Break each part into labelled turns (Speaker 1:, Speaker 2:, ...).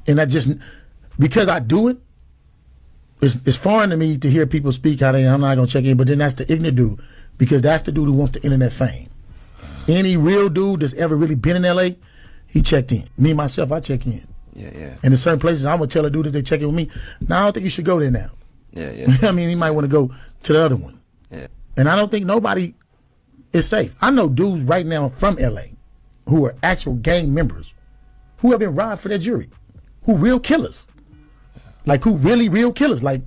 Speaker 1: And I just, because I do it, it's foreign to me to hear people speak how I'm not going to check in, but then that's the ignorant dude, because that's the dude who wants the internet fame. Any real dude that's ever really been in LA, he checked in. Me, myself, I check in.
Speaker 2: Yeah.
Speaker 1: And in certain places, I'm going to tell a dude that they check in with me, no, I don't think you should go there now.
Speaker 2: Yeah.
Speaker 1: I mean, he might want to go to the other one.
Speaker 2: Yeah.
Speaker 1: And I don't think nobody is safe. I know dudes right now from LA who are actual gang members who have been robbed for their jewelry, who real killers. Like, who really real killers. Like,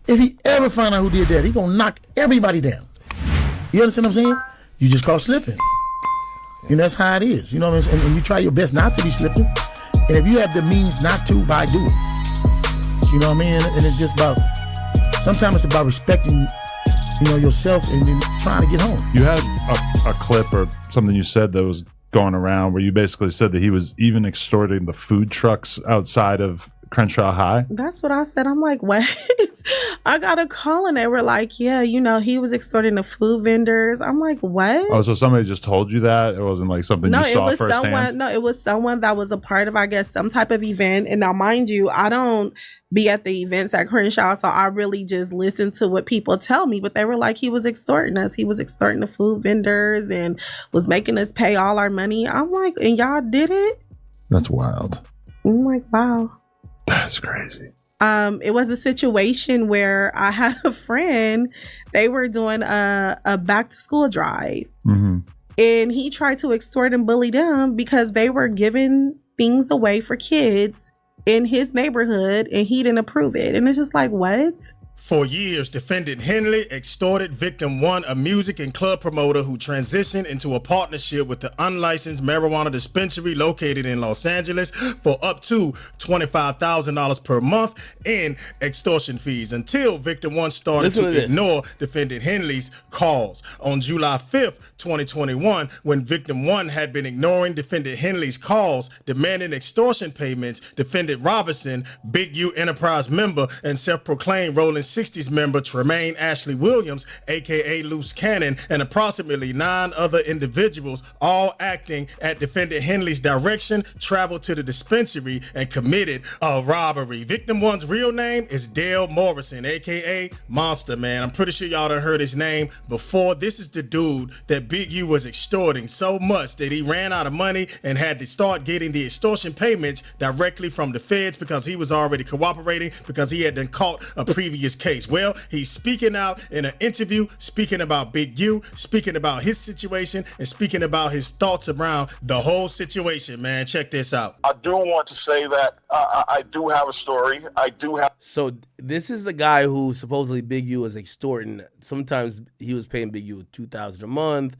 Speaker 1: if he ever find out who did that, he gonna knock everybody down. You understand what I'm saying? You just call slipping. And that's how it is. You know what I'm saying? And you try your best not to be slipping. And if you have the means not to, by do it. You know what I mean? And it's just about, sometimes it's about respecting, you know, yourself and then trying to get home.
Speaker 3: You had a clip or something you said that was going around where you basically said that he was even extorting the food trucks outside of Crenshaw High.
Speaker 4: That's what I said. I'm like, what? I got a call and they were like, yeah, you know, he was extorting the food vendors. I'm like, what?
Speaker 3: Oh, so somebody just told you that? It wasn't like something you saw firsthand?
Speaker 4: No, it was someone that was a part of, I guess, some type of event. And now, mind you, I don't be at the events at Crenshaw, so I really just listen to what people tell me. But they were like, he was extorting us. He was extorting the food vendors and was making us pay all our money. I'm like, and y'all did it?
Speaker 3: That's wild.
Speaker 4: I'm like, wow.
Speaker 3: That's crazy.
Speaker 4: It was a situation where I had a friend, they were doing a back to school drive.
Speaker 3: Mm-hmm.
Speaker 4: And he tried to extort and bully them because they were giving things away for kids in his neighborhood and he didn't approve it. And it's just like, what?
Speaker 5: For years, defendant Henley extorted victim one, a music and club promoter who transitioned into a partnership with the unlicensed marijuana dispensary located in Los Angeles for up to $25,000 per month in extortion fees until victim one started to ignore defendant Henley's calls. On July 5th, 2021, when victim one had been ignoring defendant Henley's calls, demanding extortion payments, defendant Robinson, Big U Enterprise member and self-proclaimed Rolling 60s member Tremaine Ashley Williams, aka Loose Cannon, and approximately 9 other individuals, all acting at defendant Henley's direction, traveled to the dispensary and committed a robbery. Victim one's real name is Dale Morrison, aka Monster Man. I'm pretty sure y'all done heard his name before. This is the dude that Big U was extorting so much that he ran out of money and had to start getting the extortion payments directly from the feds because he was already cooperating because he had been caught a previous case. Well, he's speaking out in an interview, speaking about Big U, speaking about his situation, and speaking about his thoughts around the whole situation, man. Check this out.
Speaker 6: I do want to say that I do have a story.
Speaker 2: So this is the guy who supposedly Big U was extorting. Sometimes he was paying Big U $2,000 a month.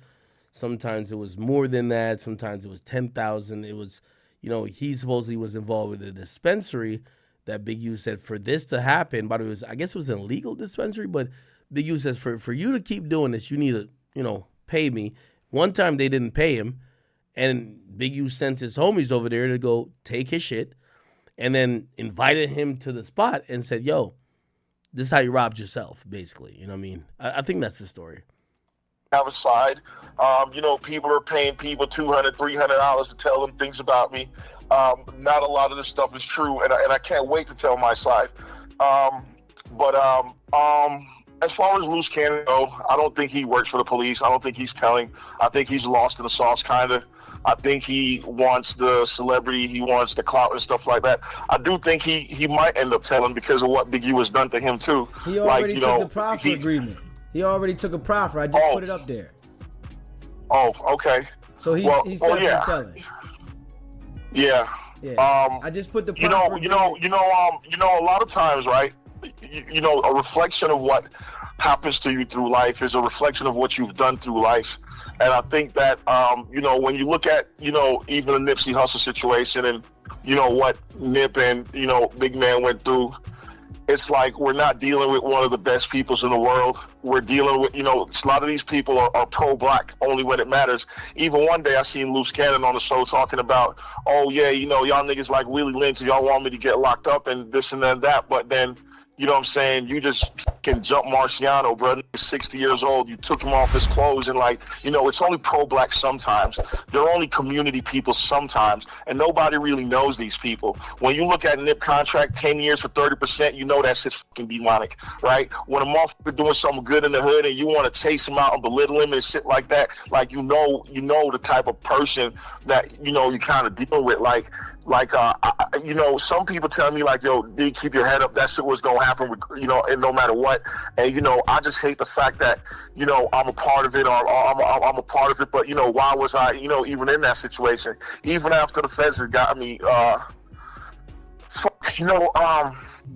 Speaker 2: Sometimes it was more than that. Sometimes it was $10,000. It was, you know, he supposedly was involved with a dispensary that Big U said for this to happen, but I guess it was an illegal dispensary, but Big U says for you to keep doing this, you need to, you know, pay me. One time they didn't pay him, and Big U sent his homies over there to go take his shit, and then invited him to the spot and said, yo, this is how you robbed yourself, basically. You know what I mean? I think that's the story.
Speaker 6: Have a side. You know, people are paying people $200, $300 to tell them things about me. Not a lot of this stuff is true, and I can't wait to tell my side. But as far as Loose Cannon go, I don't think he works for the police. I don't think he's telling. I think he's lost in the sauce, kind of. I think he wants the celebrity. He wants the clout and stuff like that. I do think he might end up telling because of what Big U has done to him, too.
Speaker 7: He already took the proffer agreement. He already took a proffer. I just put it up there.
Speaker 6: Oh, okay.
Speaker 7: So he's definitely telling.
Speaker 6: Yeah.
Speaker 7: I just put the proffer.
Speaker 6: You know, a lot of times, right? You know, a reflection of what happens to you through life is a reflection of what you've done through life. And I think that, you know, when you look at, you know, even the Nipsey Hussle situation and, you know, what Nip and, you know, Big Man went through, it's like we're not dealing with one of the best peoples in the world. We're dealing with, you know, a lot of these people are pro-black only when it matters. Even one day I seen Loose Cannon on the show talking about, oh, yeah, you know, y'all niggas like Willie Lynch, y'all want me to get locked up and this and then that. But then You know what I'm saying? You just can jump Marciano, bro. He's 60 years old. You took him off his clothes and like, you know, it's only pro-black sometimes. They're only community people sometimes. And nobody really knows these people. When you look at Nip contract, 10 years for 30%, you know that shit's fucking demonic, right? When a motherfucker doing something good in the hood and you want to chase him out and belittle him and shit like that, like, you know the type of person that, you know, you kind of deal with. You know, some people tell me like, yo, D, keep your head up. That shit was going to happen, with, you know, and no matter what. And, you know, I just hate the fact that, you know, I'm a part of it, or I'm a part of it. But, you know, why was I, you know, even in that situation? Even after the feds had got me, you know,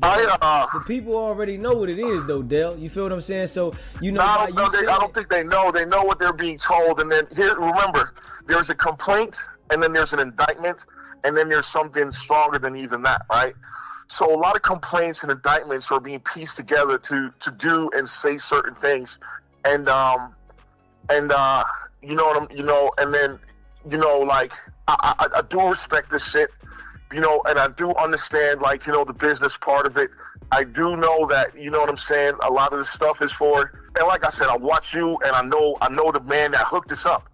Speaker 7: the people already know what it is, though, Dale. You feel what I'm saying? So, you know,
Speaker 6: I don't think they know. They know what they're being told. And then here, remember, there's a complaint, and then there's an indictment, and then there's something stronger than even that, right? So a lot of complaints and indictments are being pieced together to do and say certain things, and you know, and then, you know, like I do respect this shit, you know, and I do understand, like, you know, the business part of it. I do know that, you know what I'm saying, a lot of this stuff is for, and like I said, I watch you, and I know the man that hooked us up.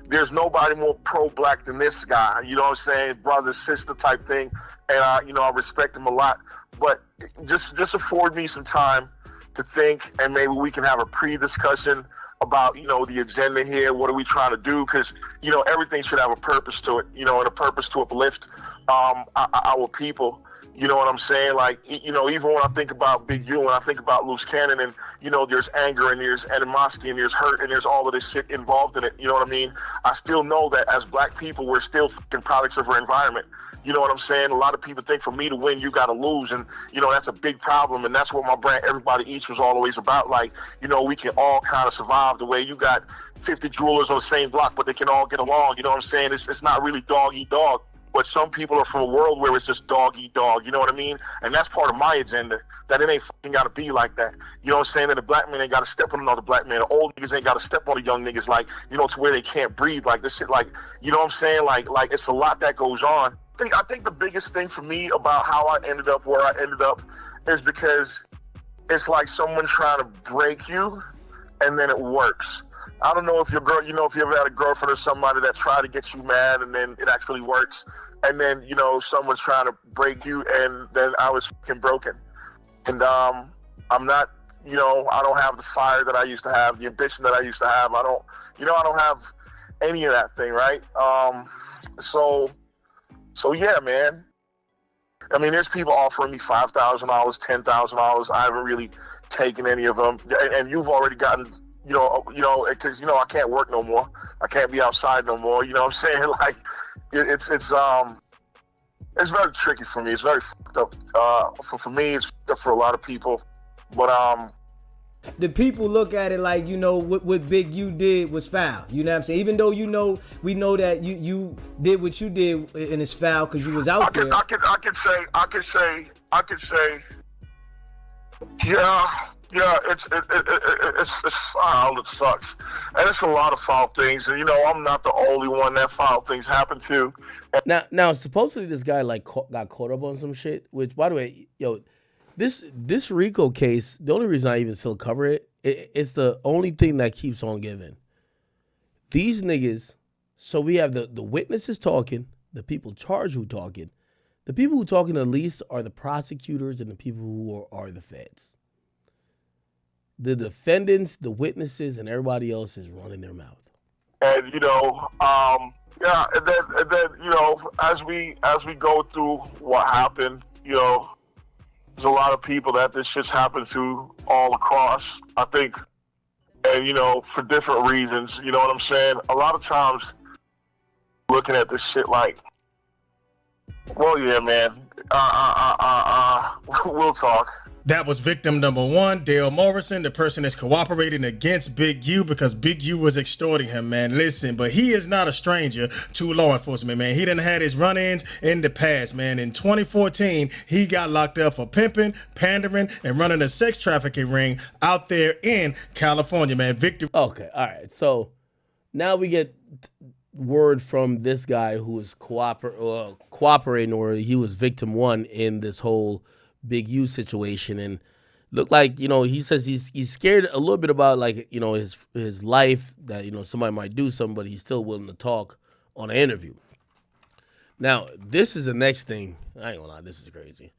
Speaker 6: There's nobody more pro-black than this guy, you know what I'm saying, brother, sister type thing, and you know, I respect him a lot. But just afford me some time to think, and maybe we can have a pre-discussion about, you know, the agenda here. What are we trying to do? Because, you know, everything should have a purpose to it, you know, and a purpose to uplift our people. You know what I'm saying? Like, you know, even when I think about Big U and I think about Loose Cannon, and, you know, there's anger and there's animosity and there's hurt and there's all of this shit involved in it. You know what I mean? I still know that as black people, we're still fucking products of our environment. You know what I'm saying? A lot of people think for me to win, you got to lose. And, you know, that's a big problem. And that's what my brand, Everybody Eats, was always about. Like, you know, we can all kind of survive the way you got 50 jewelers on the same block, but they can all get along. You know what I'm saying? It's not really dog eat dog. But some people are from a world where it's just dog eat dog, you know what I mean? And that's part of my agenda, that it ain't fucking got to be like that. You know what I'm saying? That a black man ain't got to step on another black man. The old niggas ain't got to step on the young niggas, like, you know, to where they can't breathe. Like, this shit, like, you know what I'm saying? Like it's a lot that goes on. I think the biggest thing for me about how I ended up where I ended up is because it's like someone trying to break you, and then it works. I don't know if your girl, you know, if you ever had a girlfriend or somebody that tried to get you mad and then it actually works. And then, you know, someone's trying to break you, and then I was fucking broken. And I'm not, you know, I don't have the fire that I used to have, the ambition that I used to have. I don't have any of that thing, right? So yeah, man. I mean, there's people offering me $5,000, $10,000. I haven't really taken any of them. And you've already gotten, you know, because, you know, I can't work no more. I can't be outside no more. You know what I'm saying? Like, it's very tricky for me. It's very fucked up. For me, it's fucked up for a lot of people. But
Speaker 7: the people look at it like, you know, what Big U did was foul. You know what I'm saying? Even though, you know, we know that you did what you did, and it's foul because you was out there.
Speaker 6: I could say, yeah, it's foul. It sucks, and it's a lot of foul things. And, you know, I'm not the only one that foul things happen to.
Speaker 2: Now, supposedly this guy like got caught up on some shit. Which, by the way, yo, this Rico case, the only reason I even still cover it's the only thing that keeps on giving. These niggas. So we have the witnesses talking, the people charged who talking. The people who talking the least are the prosecutors and the people who are the feds. The defendants, the witnesses, and everybody else is running their mouth.
Speaker 6: And, you know, yeah, and then you know, as we go through what happened, you know, there's a lot of people that this shit's happened to all across, I think, and, you know, for different reasons. You know what I'm saying? A lot of times, looking at this shit like, well, yeah, man, we'll talk.
Speaker 5: That was victim number one, Dale Morrison, the person that's cooperating against Big U because Big U was extorting him, man. Listen, but he is not a stranger to law enforcement, man. He done had his run-ins in the past, man. In 2014, he got locked up for pimping, pandering, and running a sex trafficking ring out there in California, man. Victim.
Speaker 2: Okay, all right. So now we get word from this guy who was cooperating, or he was victim one in this whole Big U situation. And Look like, he says he's scared a little bit about, like, his life, that somebody might do something, but he's still willing to talk on an interview. Now, this is the next thing. I ain't gonna lie, this is crazy.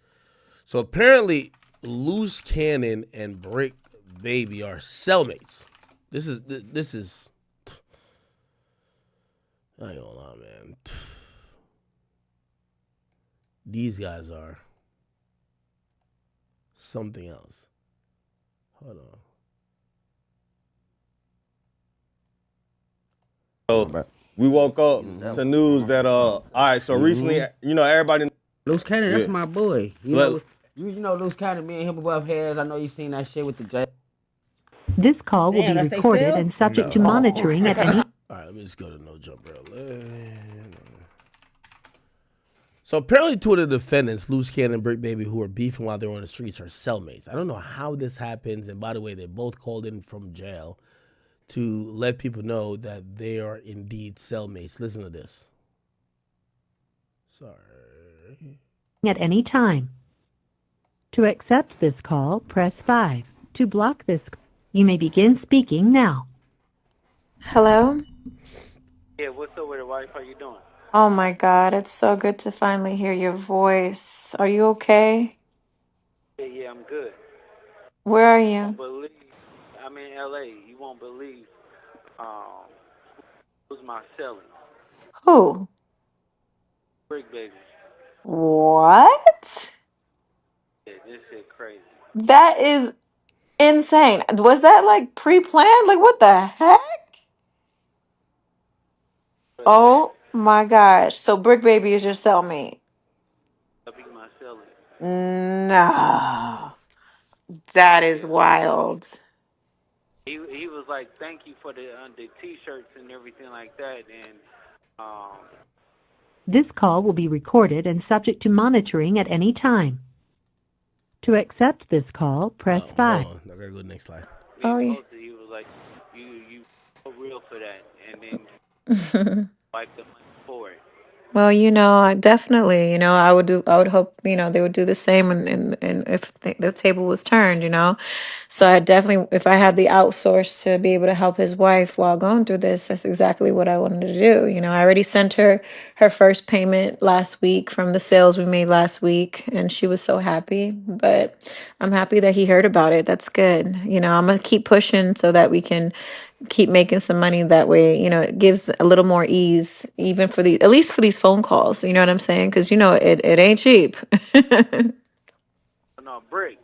Speaker 2: So apparently, Loose Cannon and Brick Baby are cellmates. This is. I ain't gonna lie, man. These guys are something else. Hold on.
Speaker 8: So we woke up to news that all right. So recently, everybody.
Speaker 9: Loose Cannon, that's
Speaker 8: Yeah.
Speaker 9: my boy.
Speaker 8: Let-
Speaker 9: You know Loose Cannon, me and him above heads. I know you seen that shit with the J.
Speaker 10: This call will
Speaker 9: Damn,
Speaker 10: be
Speaker 9: that's they
Speaker 10: recorded
Speaker 9: cell?
Speaker 10: and subject to monitoring at any.
Speaker 2: All right, let me just go to No Jump Early. So apparently, two of the defendants, Loose Cannon and Brick Baby, who were beefing while they were on the streets, are cellmates. I don't know how this happens. And by the way, they both called in from jail to let people know that they are indeed cellmates. Listen to this. Sorry.
Speaker 10: At any time. To accept this call, press 5. To block this, you may begin speaking now.
Speaker 11: Hello?
Speaker 12: Yeah, what's up with the wife? How you doing?
Speaker 11: Oh my God, it's so good to finally hear your voice. Are you okay?
Speaker 12: Yeah, I'm good.
Speaker 11: Where are
Speaker 12: You won't
Speaker 11: you?
Speaker 12: believe. I'm in LA. You won't believe who's my celly.
Speaker 11: Who?
Speaker 12: Brick Baby.
Speaker 11: What?
Speaker 12: Yeah, this shit crazy.
Speaker 11: That is insane. Was that like pre-planned? Like what the heck?
Speaker 12: But man,
Speaker 11: Oh my gosh. So Brick Baby is your cellmate.
Speaker 12: I'll be my celly.
Speaker 11: No. That is
Speaker 12: Yeah, man.
Speaker 11: wild.
Speaker 12: He was like, thank you for the t-shirts and everything like that, and um
Speaker 10: This call will be recorded and subject to monitoring at any time. To accept this call, press 5.
Speaker 2: Hold on. I gotta go to the next slide.
Speaker 11: Oh yeah.
Speaker 12: posted. He was like, you so real for that, and then wipe the money for it.
Speaker 11: Well, I definitely, I would hope, they would do the same and if the table was turned. So I definitely, if I had the outsource to be able to help his wife while going through this, that's exactly what I wanted to do. I already sent her first payment last week from the sales we made last week, and she was so happy. But I'm happy that he heard about it. That's good. I'm gonna keep pushing so that we can keep making some money that way. It gives a little more ease, even for at least for these phone calls. You know what I'm saying? Because it ain't cheap.
Speaker 12: No, Brick,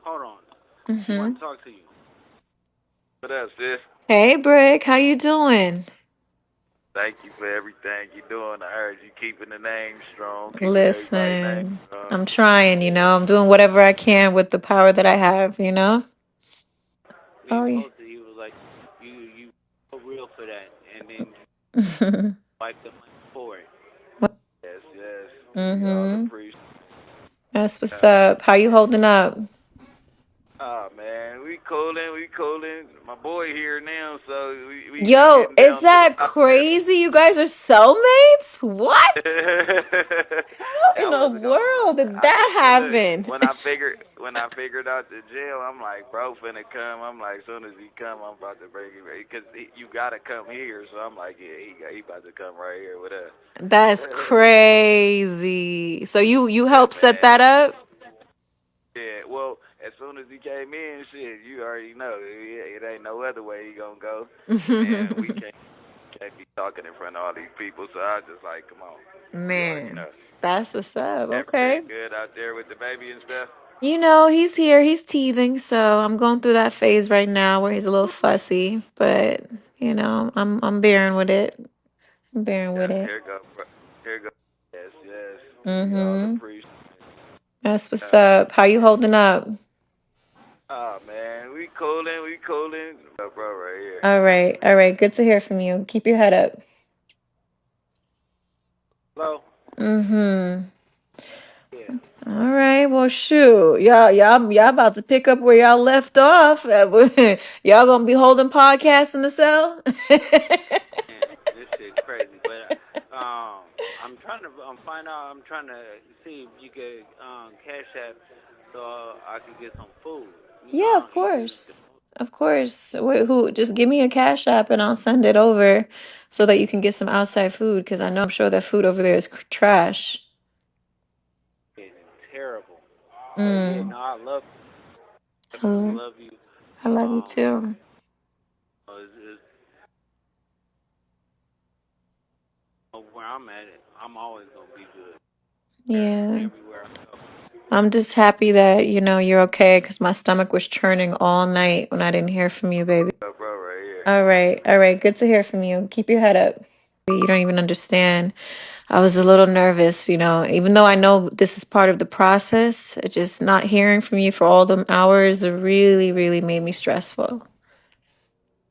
Speaker 12: hold on. She
Speaker 11: hmm
Speaker 12: want to talk to you. What up, sis?
Speaker 11: Hey, Brick, how you doing?
Speaker 12: Thank you for everything you're doing. I heard you keeping the name strong, keeping everybody's name
Speaker 11: Listen,
Speaker 12: strong.
Speaker 11: I'm trying. I'm doing whatever I can with the power that I have.
Speaker 12: We
Speaker 11: Oh yeah.
Speaker 12: posted. He was like, you so real for that, and then wipe the money for it. Yes, yes. We all
Speaker 11: Mm-hmm.
Speaker 12: appreciate.
Speaker 11: That's what's up. How you holding up?
Speaker 12: Oh man, we coolin'. My boy here now, so we
Speaker 11: Yo,
Speaker 12: getting
Speaker 11: is
Speaker 12: down to the
Speaker 11: that
Speaker 12: wire.
Speaker 11: crazy? You guys are cellmates? What? How in
Speaker 12: That
Speaker 11: the
Speaker 12: was
Speaker 11: world did
Speaker 12: I
Speaker 11: that
Speaker 12: just look
Speaker 11: happen?
Speaker 12: when I figured out the jail, I'm like, bro, finna come. I'm like, soon as he come, I'm about to bring him because you gotta come here. So I'm like, yeah, he about to come right here with us.
Speaker 11: That's crazy. So you
Speaker 12: Yeah,
Speaker 11: helped set
Speaker 12: man.
Speaker 11: that up?
Speaker 12: Yeah, well, as soon as he came in, shit, you already know it ain't no other way he gonna go, and we can't be talking in front of all these people. So I was just like, come on, you already
Speaker 11: Man,
Speaker 12: know.
Speaker 11: that's what's up. Okay.
Speaker 12: Everything good out there with the baby and stuff.
Speaker 11: He's here. He's teething, so I'm going through that phase right now where he's a little fussy, but I'm bearing with it. I'm bearing with
Speaker 12: Yeah,
Speaker 11: it.
Speaker 12: here go, bro. Here go. Yes, yes. We all
Speaker 11: Mhm.
Speaker 12: appreciate.
Speaker 11: That's what's up. How you holding up?
Speaker 12: Oh man, we coolin', bro, right here.
Speaker 11: All right. All right. Good to hear from you. Keep your head up.
Speaker 12: Hello.
Speaker 11: Mhm.
Speaker 12: Yeah.
Speaker 11: All right. Well, shoot. Y'all about to pick up where y'all left off. Y'all gonna be holding podcasts in the cell?
Speaker 12: Man, this shit crazy, but I'm trying to find out. I'm trying to see if you could cash app
Speaker 9: so I can get some food. You know,
Speaker 11: Yeah,
Speaker 9: I
Speaker 11: of
Speaker 9: don't eat good.
Speaker 11: course. Of course. Who just give me a cash app and I'll send it over so that you can get some outside food because I know I'm sure that food over there is trash.
Speaker 9: It's terrible. But yeah,
Speaker 11: Mm.
Speaker 9: no, I love definitely
Speaker 11: Hello.
Speaker 9: love you.
Speaker 11: I love you
Speaker 9: Um,
Speaker 11: too.
Speaker 9: it's where I'm at, I'm always gonna be good
Speaker 11: Yeah.
Speaker 9: everywhere I go.
Speaker 11: I'm just happy that, you're okay because my stomach was churning all night when I didn't hear from you, baby.
Speaker 9: Bro, right here.
Speaker 11: All right. All right. Good to hear from you. Keep your head up. You don't even understand. I was a little nervous, even though I know this is part of the process, it just not hearing from you for all them hours really, really made me stressful.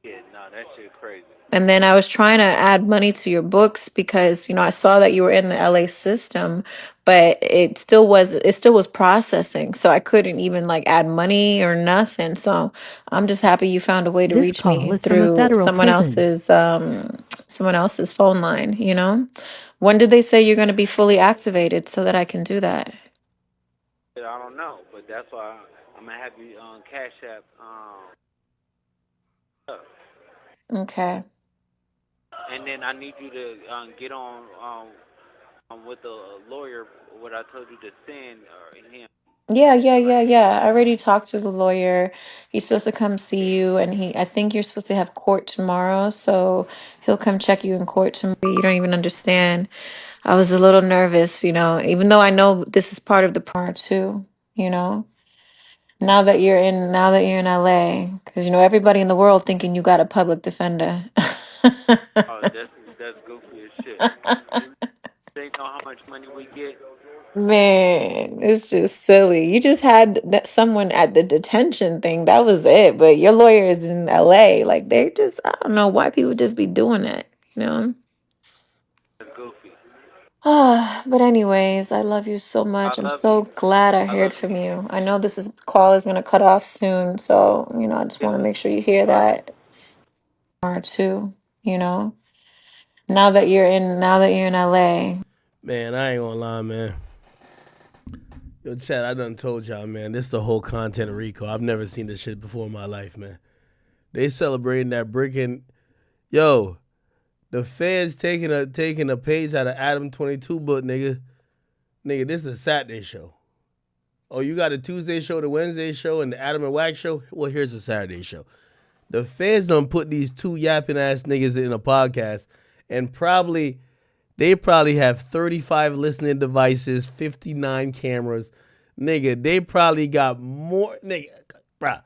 Speaker 9: Yeah, no, that shit crazy.
Speaker 11: And then I was trying to add money to your books because, I saw that you were in the LA system, but it still was processing. So I couldn't even like add money or nothing. So I'm just happy you found a way to
Speaker 10: This
Speaker 11: reach
Speaker 10: call
Speaker 11: me
Speaker 10: is from a
Speaker 11: through
Speaker 10: federal prison.
Speaker 11: someone else's phone line. When did they say you're going to be fully activated so that I can do that?
Speaker 9: I don't know, but that's why I'm gonna have you on Cash App. Up.
Speaker 11: Okay.
Speaker 9: And then I need you to get on with the lawyer. What I told you to send him.
Speaker 11: Yeah, yeah,
Speaker 9: Like,
Speaker 11: yeah, yeah. I already talked to the lawyer. He's supposed to come see you, and I think you're supposed to have court tomorrow, so he'll come check you in court tomorrow. You don't even understand. I was a little nervous, even though I know this is part of the part too, you know. Now that you're in LA, because everybody in the world thinking you got a public defender.
Speaker 9: oh, that's goofy as shit. They know how much money we get.
Speaker 11: Man, it's just silly. You just had someone at the detention thing. That was it. But your lawyer is in LA. Like I don't know why people just be doing that, you know?
Speaker 9: That's goofy.
Speaker 11: But anyways, I love you so
Speaker 9: I
Speaker 11: much. I'm
Speaker 9: love you.
Speaker 11: so glad I
Speaker 9: I
Speaker 11: heard
Speaker 9: love
Speaker 11: from
Speaker 9: you.
Speaker 11: you. I know this call is gonna cut off soon, so I just
Speaker 9: Yeah.
Speaker 11: want to make sure you hear
Speaker 9: All right.
Speaker 11: that or too, you know. Now that you're in LA.
Speaker 2: Man, I ain't gonna lie, man. Yo, Chad, I done told y'all, man, this the whole content of Rico. I've never seen this shit before in my life, man. They celebrating that brick and yo, the feds taking a page out of Adam 22 book, nigga. Nigga, this is a Saturday show. Oh, you got a Tuesday show, the Wednesday show, and the Adam and Wax show? Well, here's a Saturday show. The feds done put these two yapping ass niggas in a podcast, and they probably have 35 listening devices, 59 cameras. Nigga, they probably got more. Nigga, bruh,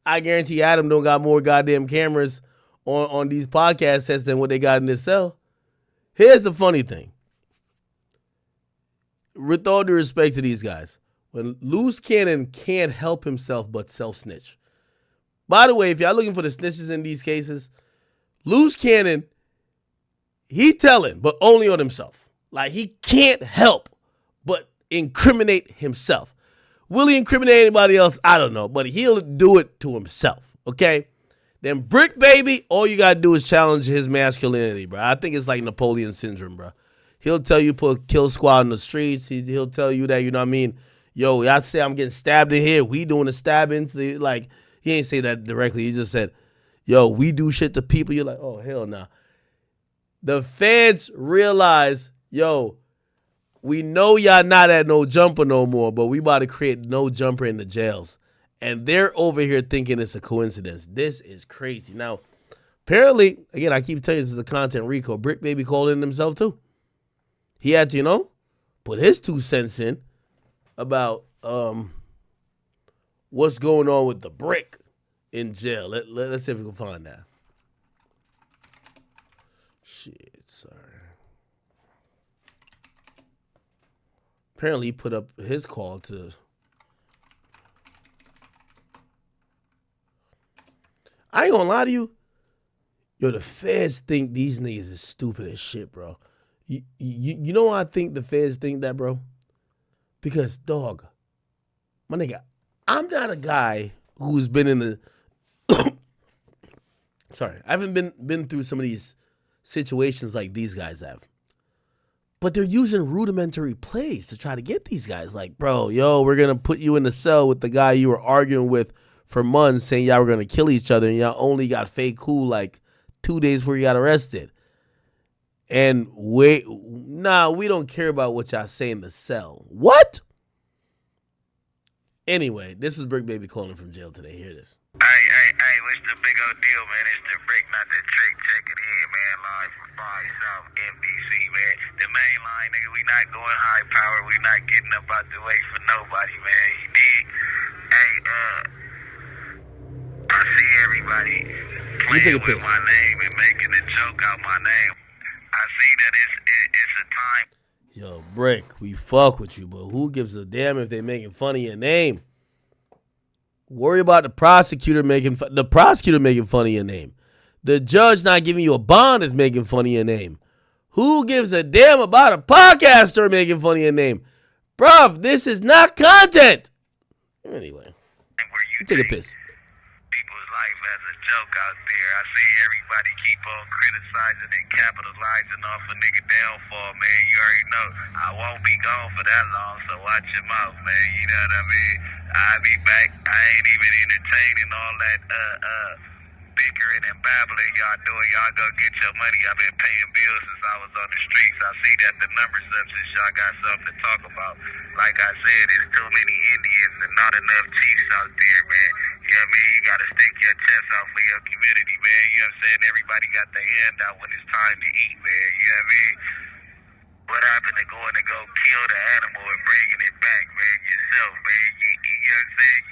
Speaker 2: I guarantee Adam don't got more goddamn cameras on these podcast sets than what they got in this cell. Here's the funny thing. With all due respect to these guys, when Loose Cannon can't help himself but self-snitch. By the way, if y'all looking for the snitches in these cases, Loose Cannon, he telling, but only on himself. Like, he can't help but incriminate himself. Will he incriminate anybody else? I don't know, but he'll do it to himself, okay? Then Brick Baby, all you gotta do is challenge his masculinity, bro. I think it's like Napoleon syndrome, bro. He'll tell you put kill squad in the streets. He'll tell you that, you know what I mean? Yo, y'all say I'm getting stabbed in here. We doing the stabbings. Like, he ain't say that directly. He just said, yo, we do shit to people. You're like, oh, hell nah. The feds realize, yo, we know y'all not at no jumper no more, but we about to create no jumper in the jails. And they're over here thinking it's a coincidence. This is crazy. Now, apparently, again, I keep telling you this is a content Rico. Brick Baby called in himself too. He had to, put his 2 cents in about what's going on with the brick in jail. Let's see if we can find that. Shit, sorry. Apparently, he put up his call to. I ain't gonna lie to you. Yo, the feds think these niggas is stupid as shit, bro. You know why I think the feds think that, bro? Because, dog, my nigga, I'm not a guy who's been in the. Sorry, I haven't been through some of these situations like these guys have. But they're using rudimentary plays to try to get these guys. Like, bro, we're going to put you in the cell with the guy you were arguing with for months saying y'all were going to kill each other, and y'all only got fake cool like 2 days before you got arrested. And we don't care about what y'all say in the cell. What? Anyway, this was Brick Baby calling from jail today. Hear this.
Speaker 12: Hey, what's the big old deal, man? It's the Brick, not the trick. Check it in, man. Live from 5 South NBC, man. The main line, nigga, we not going high power. We not getting up out the way for nobody, man. You dig? Hey, I see everybody playing with my name and making a joke out my name. I see that it's a time.
Speaker 2: Yo, Brick, we fuck with you, but who gives a damn if they making fun of your name? Worry about the prosecutor making fun of your name. The judge not giving you a bond is making fun of your name. Who gives a damn about a podcaster making fun of your name? Bruv, this is not content. Anyway, you take a piss.
Speaker 12: People's life as a joke out there. I see everybody keep on criticizing and capitalizing off a nigga downfall, man. You already know I won't be gone for that long, so watch your mouth, man. You know what I mean? I'll be back. I ain't even entertaining all that bickering and babbling y'all doing. Y'all go get your money. I've been paying bills since I was on the streets. I see that the numbers up since y'all got something to talk about. Like I said, there's too many Indians and not enough chiefs out there, man. You know what I mean? You gotta stick your chest out for your community, man. You know what I'm saying? Everybody got their hand out when it's time to eat, man. You know what I mean? What happened to going to go kill the animal and bringing it back, man, yourself, man? You know what I'm saying?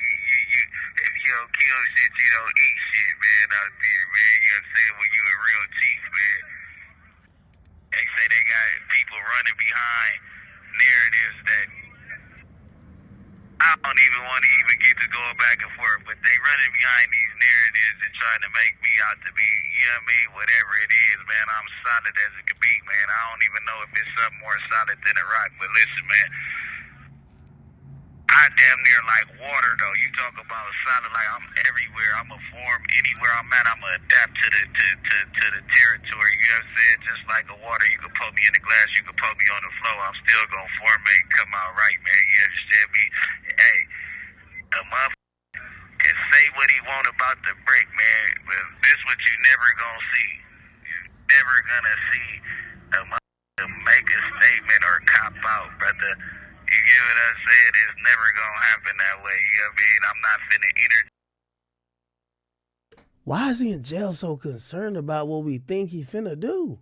Speaker 12: If you don't kill shit, you don't eat shit, man, out there, man. You know what I'm saying? When you a real chief, man. They say they got people running behind narratives that I don't even want to even get to going back and forth, but they running behind these narratives and trying to make me out to be, you know what I mean, whatever it is, man. I'm solid as it could be, man. I don't even know if it's something more solid than a rock, but listen, man. I damn near like water, though. You talk about solid, like I'm everywhere. I'm a form anywhere I'm at. I'm gonna adapt to the territory. You know what I'm saying? Just like a water, you can put me in the glass, you can put me on the floor. I'm still gonna formate, come out right, man. You understand me? Hey, a motherfucker can say what he want about the Brick, man, but this what you never gonna see. You never gonna see a motherfucker make a statement or cop out, brother. You get what I'm saying? It's never gonna happen that way. You know what I mean? I'm not finna
Speaker 2: Why is he in jail so concerned about what we think he finna do?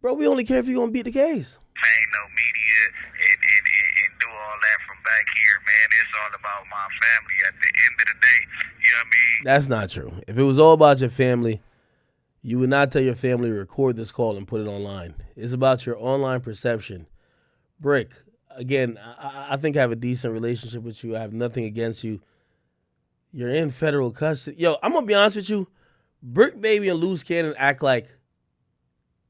Speaker 2: Bro, we only care if he gonna beat the case.
Speaker 12: Ain't no media and do all that from back here, man. It's all about my family at the end of the day. You know what I mean?
Speaker 2: That's not true. If it was all about your family, you would not tell your family to record this call and put it online. It's about your online perception. Brick, again, I think I have a decent relationship with you. I have nothing against you. You're in federal custody. Yo, I'm going to be honest with you. Brick Baby and Loose Cannon act like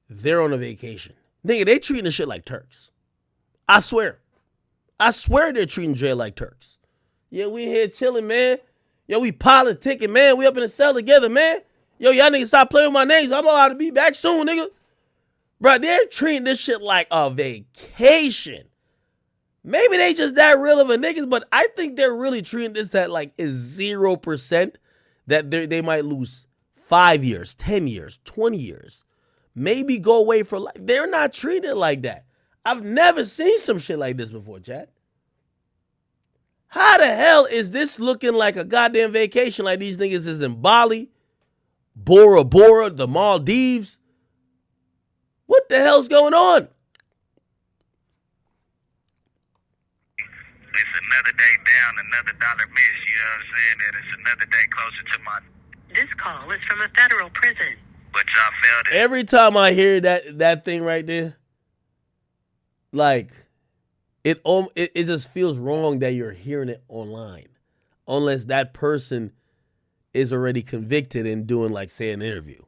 Speaker 2: they're on a vacation. Nigga, they treating the shit like Turks. I swear. I swear they're treating Dre like Turks. Yeah, we here chilling, man. Yo, we politicking, man. We up in the cell together, man. Yo, y'all niggas stop playing with my names. I'm allowed to be back soon, nigga. Bro, they're treating this shit like a vacation. Maybe they just that real of a niggas, but I think they're really treating this at like is 0% that they might lose 5 years, 10 years, 20 years. Maybe go away for life. They're not treated like that. I've never seen some shit like this before, Chad. How the hell is this looking like a goddamn vacation like these niggas is in Bali, Bora Bora, the Maldives? What the hell's going on?
Speaker 12: It's another day down, another dollar miss, you know what I'm saying? And it's another day closer to my...
Speaker 10: This call is from a federal prison.
Speaker 12: But y'all failed it.
Speaker 2: Every time I hear that thing right there, like, it just feels wrong that you're hearing it online. Unless that person is already convicted and doing, like, say, an interview.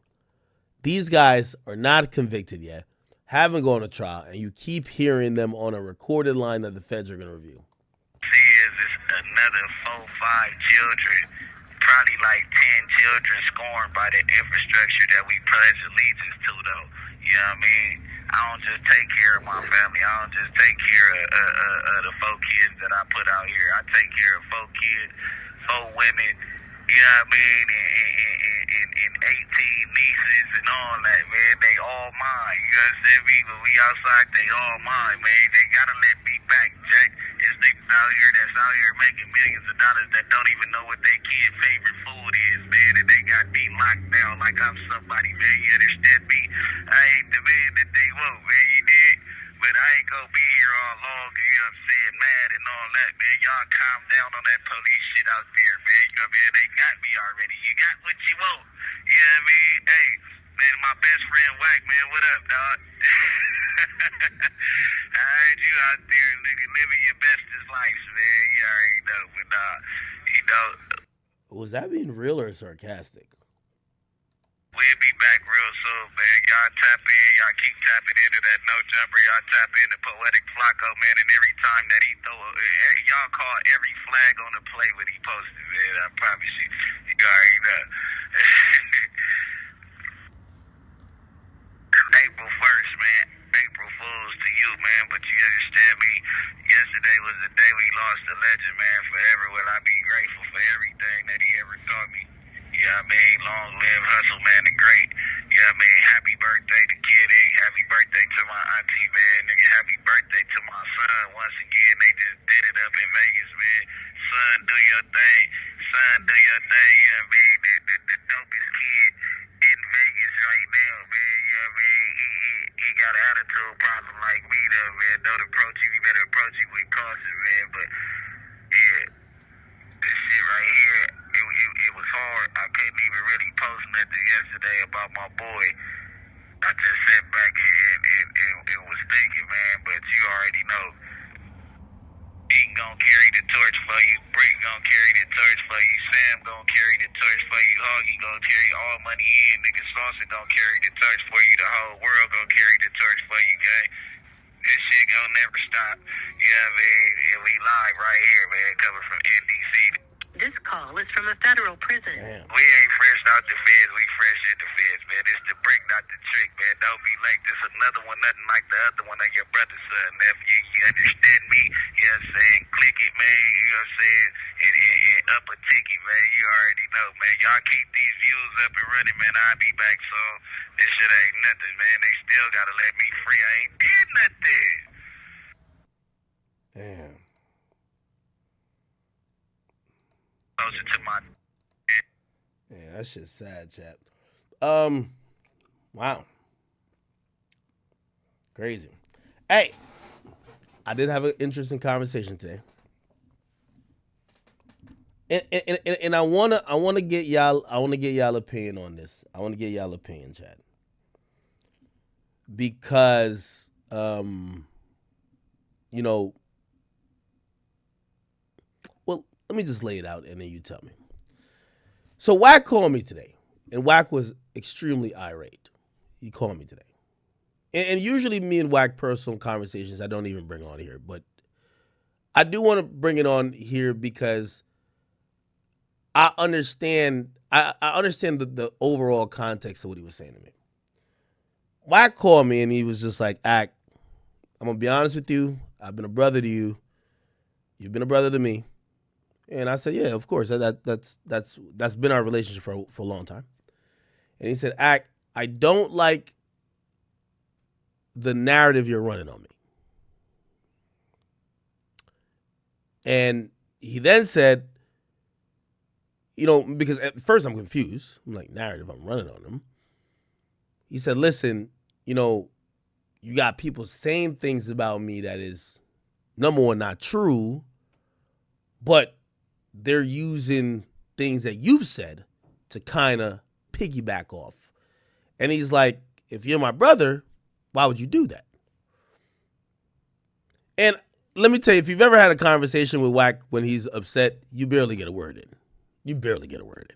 Speaker 2: These guys are not convicted yet, haven't gone to trial, and you keep hearing them on a recorded line that the feds are going to review.
Speaker 12: See, it's another 4, 5 children, probably like 10 children scorned by the infrastructure that we pledge allegiance to, though. You know what I mean? I don't just take care of my family. I don't just take care of the 4 kids that I put out here. I take care of 4 kids, 4 women, you know what I mean, and 18 nieces and all that, man. They all mine. You understand me? When we outside, they all mine, man. They gotta let me back, Jack. There's niggas out here that's out here making millions of dollars that don't even know what their kid's favorite food is, man. And they got me locked down like I'm somebody, man. You understand me? I ain't the man that they want, man. You did? But I ain't gonna be here all long, you know what I'm saying, mad and all that, man. Y'all calm down on that police shit out there, man. You know what I mean? They got me already. You got what you want. You know what I mean? Hey, man, my best friend Wack, man, what up, dog? I heard you out there, nigga, living your bestest life, man. You already know, but you know.
Speaker 2: Was that being real or sarcastic?
Speaker 12: We'll be back real soon, man. Y'all tap in. Y'all keep tapping into that no jumper. Y'all tap into Poetic Flacco, man. And every time that he throw y'all call every flag on the play when he posted, man. I promise you. You already know. April 1st, man. April Fools to you, man. But you understand me? Yesterday was the day we lost a legend, man. Forever will I be grateful for everything that he ever taught me. You know what I mean? Long live Hustle, man, the great. You know what I mean? Happy birthday to Kid Ink. Happy birthday to my auntie, man. Nigga, happy birthday to my son. Once again, they just did it up in Vegas, man. Son, do your thing. Son, do your thing. You know what I mean? The dopest kid in Vegas right now, man. You know what I mean? He got an attitude problem like me, though, man. Don't approach him. You better approach him with caution, man. But, yeah. This shit right here, it was hard. I couldn't even really post nothing yesterday about my boy. I just sat back and was thinking, man, but you already know. Dean gonna carry the torch for you. Brick gonna carry the torch for you. Sam gonna carry the torch for you. Hoggy gonna carry all money in. Nigga Saucer gonna carry the torch for you. The whole world gonna carry the torch for you, gang. This shit gonna never stop. Yeah, man. And we live right here, man, coming from NDC.
Speaker 13: This call is from a federal prison.
Speaker 2: Damn.
Speaker 12: We ain't fresh out the feds, we fresh in the feds, man. It's the brick, not the trick, man. Don't be late. This another one, nothing like the other one of your brother's son, nephew. You understand me? You know what I'm saying? Click it, man. You know what I'm saying? And up a ticket, man. You already know, man. Y'all keep these views up and running, man. I'll be back soon. This shit ain't nothing, man. They still gotta let me free. I ain't did nothing.
Speaker 2: Damn.
Speaker 12: Closer to my...
Speaker 2: Yeah, that shit's sad, chat. Wow. Crazy. Hey, I did have an interesting conversation today. And I wanna get y'all opinion on this. I wanna get y'all opinion, chat. Because you know, well, let me just lay it out and then you tell me. So Wack called me today, and Wack was extremely irate. He called me today. And usually me and Wack personal conversations I don't even bring on here, but I do want to bring it on here because I understand the overall context of what he was saying to me. Wack called me and he was just like, I'm going to be honest with you. I've been a brother to you. You've been a brother to me. And I said, yeah, of course. That's been our relationship for a long time. And he said, I don't like the narrative you're running on me. And he then said, you know, because at first I'm confused. I'm like, narrative, I'm running on him. He said, listen, you know, you got people saying things about me that is, number one, not true, but they're using things that you've said to kind of piggyback off. And he's like, if you're my brother, why would you do that? And let me tell you, if you've ever had a conversation with Wack when he's upset, you barely get a word in. You barely get a word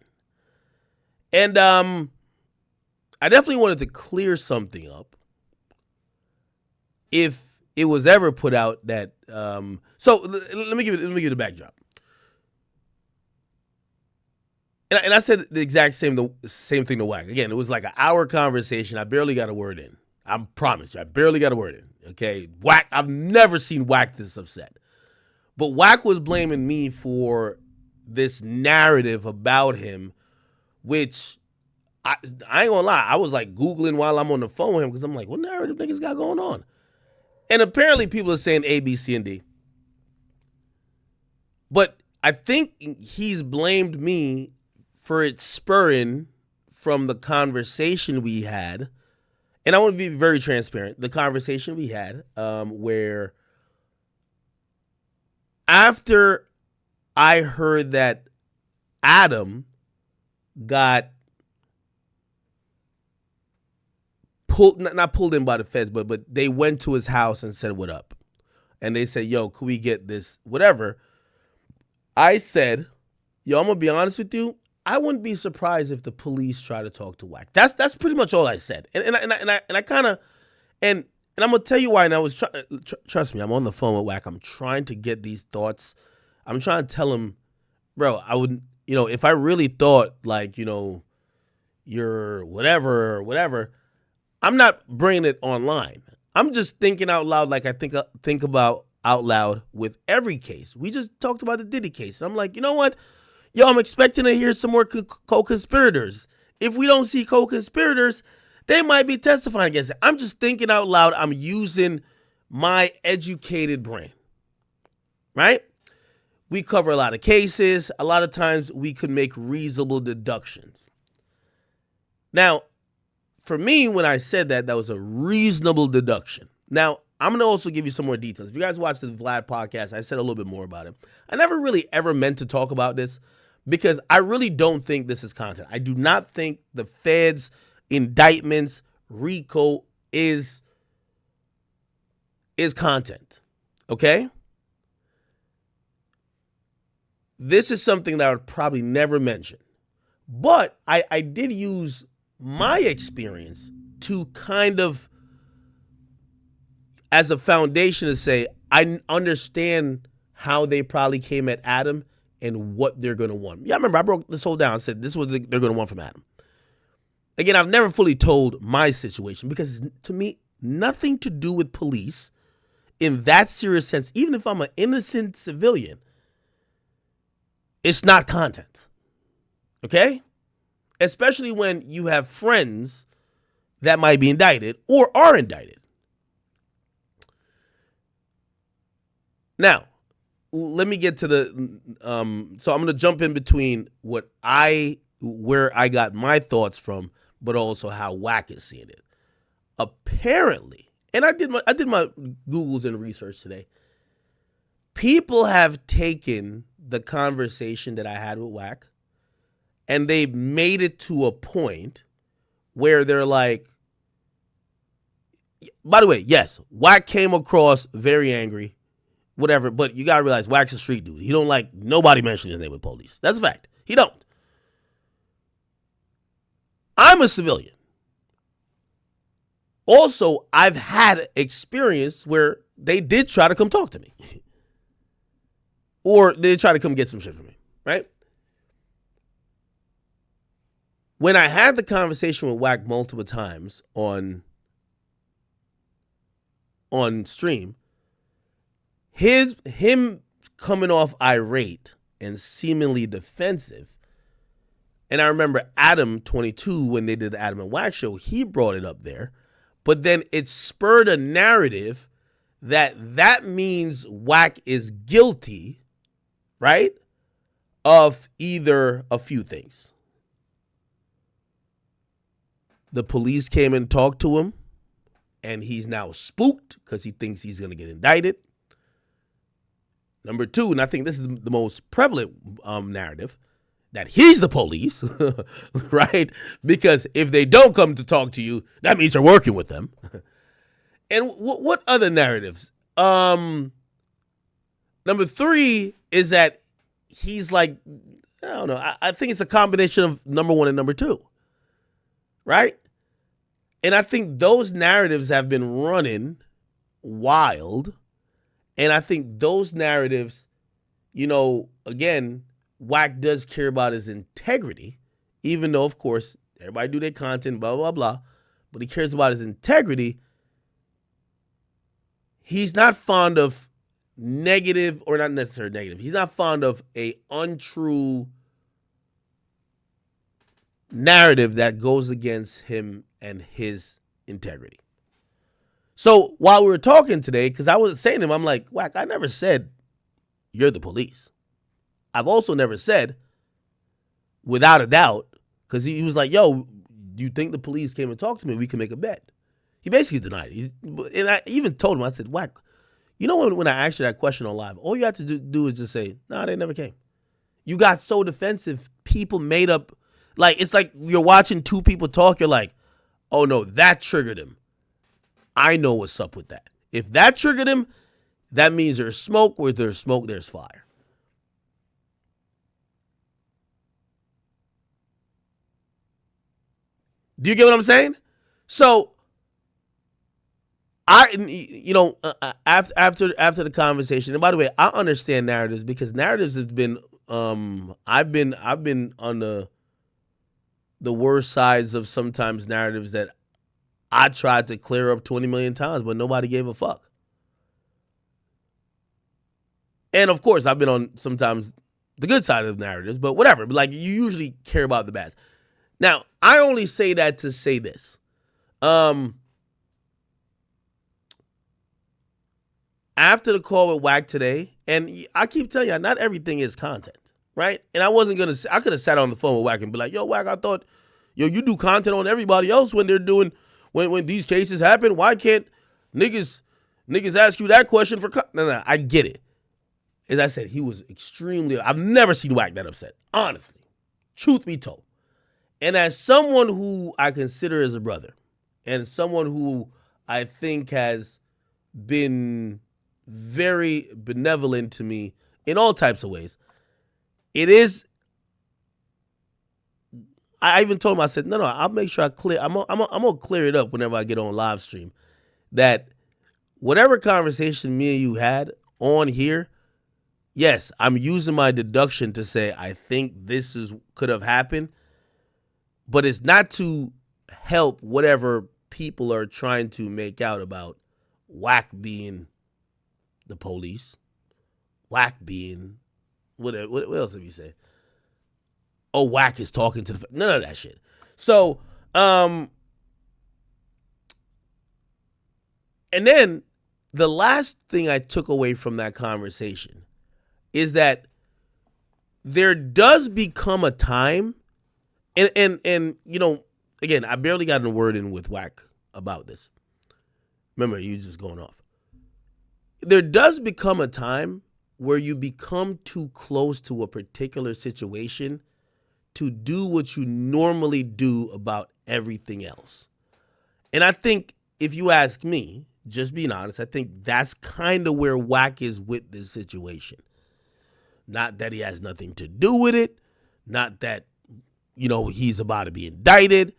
Speaker 2: in. And I definitely wanted to clear something up if it was ever put out that so let me give you the backdrop. And I said the exact same thing to Wack. Again, it was like an hour conversation. I barely got a word in. I promise you, I barely got a word in. Okay, Wack. I've never seen Wack this upset. But Wack was blaming me for this narrative about him, which I ain't gonna lie. I was like Googling while I'm on the phone with him because I'm like, what narrative niggas got going on? And apparently people are saying A, B, C, and D. But I think he's blamed me for it spurring from the conversation we had. And I want to be very transparent. The conversation we had where after I heard that Adam got not pulled in by the feds, but they went to his house and said, what up? And they said, yo, could we get this, whatever? I said, yo, I'm going to be honest with you. I wouldn't be surprised if the police try to talk to Wack. That's pretty much all I said. And I kind of, and I'm going to tell you why. And I was trust me, I'm on the phone with Wack. I'm trying to get these thoughts. I'm trying to tell him, bro, I wouldn't, if I really thought like, you're whatever or whatever, I'm not bringing it online. I'm just thinking out loud like I think about out loud with every case. We just talked about the Diddy case. And I'm like, you know what? Yo, I'm expecting to hear some more co-conspirators. If we don't see co-conspirators, they might be testifying against it. I'm just thinking out loud. I'm using my educated brain, right? We cover a lot of cases. A lot of times we could make reasonable deductions. Now, for me, when I said that was a reasonable deduction. Now, I'm going to also give you some more details. If you guys watch the Vlad podcast, I said a little bit more about it. I never really ever meant to talk about this because I really don't think this is content. I do not think the feds' indictments, RICO, is content. Okay? This is something that I would probably never mention. But I did use my experience to kind of as a foundation to say, I understand how they probably came at Adam and what they're going to want. Yeah, I remember I broke this whole down. I said, this is what they're going to want from Adam. Again, I've never fully told my situation because to me, nothing to do with police in that serious sense, even if I'm an innocent civilian, it's not content. Okay? Especially when you have friends that might be indicted or are indicted. Now, let me get to the, so I'm going to jump in between where I got my thoughts from, but also how Wack is seeing it. Apparently, and I did my Googles and research today, people have taken the conversation that I had with Wack and they made it to a point where they're like, by the way, yes, Wack came across very angry, whatever, but you got to realize Wack's a street dude. He don't like nobody mentioning his name with police. That's a fact. He don't. I'm a civilian. Also, I've had experience where they did try to come talk to me. Or they try to come get some shit from me, right? When I had the conversation with Wack multiple times on stream, him coming off irate and seemingly defensive, and I remember Adam 22 when they did the Adam and Wack show, he brought it up there, but then it spurred a narrative that means Wack is guilty, right, of either a few things. The police came and talked to him, and he's now spooked because he thinks he's going to get indicted. Number two, and I think this is the most prevalent narrative, that he's the police, right? Because if they don't come to talk to you, that means you're working with them. And what other narratives? Number three is that he's like, I don't know. I think it's a combination of number one and number two, right? And I think those narratives have been running wild. And I think those narratives, again, Wack does care about his integrity, even though, of course, everybody do their content, blah, blah, blah. but he cares about his integrity, he's not fond of negative, or not necessarily negative. He's not fond of a untrue narrative that goes against him and his integrity. So while we were talking today, because I was saying to him, I'm like, Wack, I never said you're the police. I've also never said, without a doubt, because he was like, yo, do you think the police came and talked to me? We can make a bet. He basically denied it. And I even told him, I said, Wack, you know when I asked you that question on live, all you have to do is just say, no, they never came. You got so defensive, people made up, like, it's like you're watching two people talk, you're like, oh no, that triggered him. I know what's up with that. If that triggered him, that means there's smoke. Where there's smoke, there's fire. Do you get what I'm saying? So, after the conversation, and by the way, I understand narratives because narratives has been, I've been on the worst sides of sometimes narratives that I tried to clear up 20 million times, but nobody gave a fuck. And of course, I've been on sometimes the good side of narratives, but whatever. But like, you usually care about the bad. Now, I only say that to say this. After the call with Wack today, and I keep telling you, not everything is content, right? And I wasn't going to, I could have sat on the phone with Wack and be like, yo, Wack, I thought, yo, you do content on everybody else when they're doing, when these cases happen. Why can't niggas ask you that question for, no, I get it. As I said, he was extremely, I've never seen Wack that upset, honestly, truth be told. And as someone who I consider as a brother, and someone who I think has been very benevolent to me in all types of ways, it is, I even told him, I said, no, I'll make sure I clear, I'm gonna clear it up whenever I get on live stream, that whatever conversation me and you had on here, yes, I'm using my deduction to say I think this could have happened, but it's not to help whatever people are trying to make out about Wack being the police, Wack being, what else have you said? Oh, Wack is talking to none of that shit. So, and then the last thing I took away from that conversation is that there does become a time, and you know, again, I barely got a word in with Wack about this. Remember, you just going off. There does become a time where you become too close to a particular situation to do what you normally do about everything else. And I think, if you ask me, just being honest, I think that's kind of where Wack is with this situation. Not that he has nothing to do with it. Not that, you know, he's about to be indicted.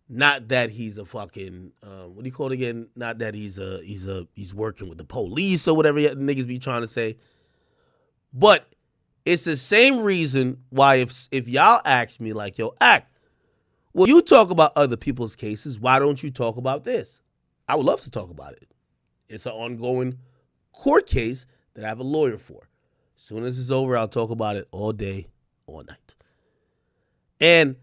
Speaker 2: Not that he's a fucking, what do you call it again? Not that he's working with the police or whatever niggas be trying to say. But it's the same reason why if y'all ask me like, yo, Act, well, you talk about other people's cases, why don't you talk about this? I would love to talk about it. It's an ongoing court case that I have a lawyer for. As soon as it's over, I'll talk about it all day, all night. And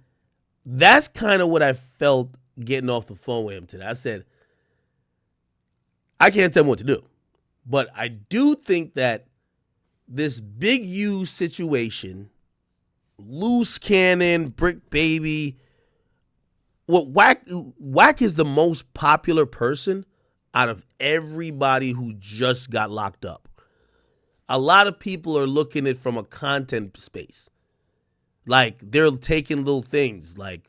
Speaker 2: that's kind of what I felt getting off the phone with him today. I said, I can't tell him what to do. But I do think that this Big U situation, loose cannon, brick baby, what Wack is the most popular person out of everybody who just got locked up. A lot of people are looking at it from a content space. Like, they're taking little things. Like,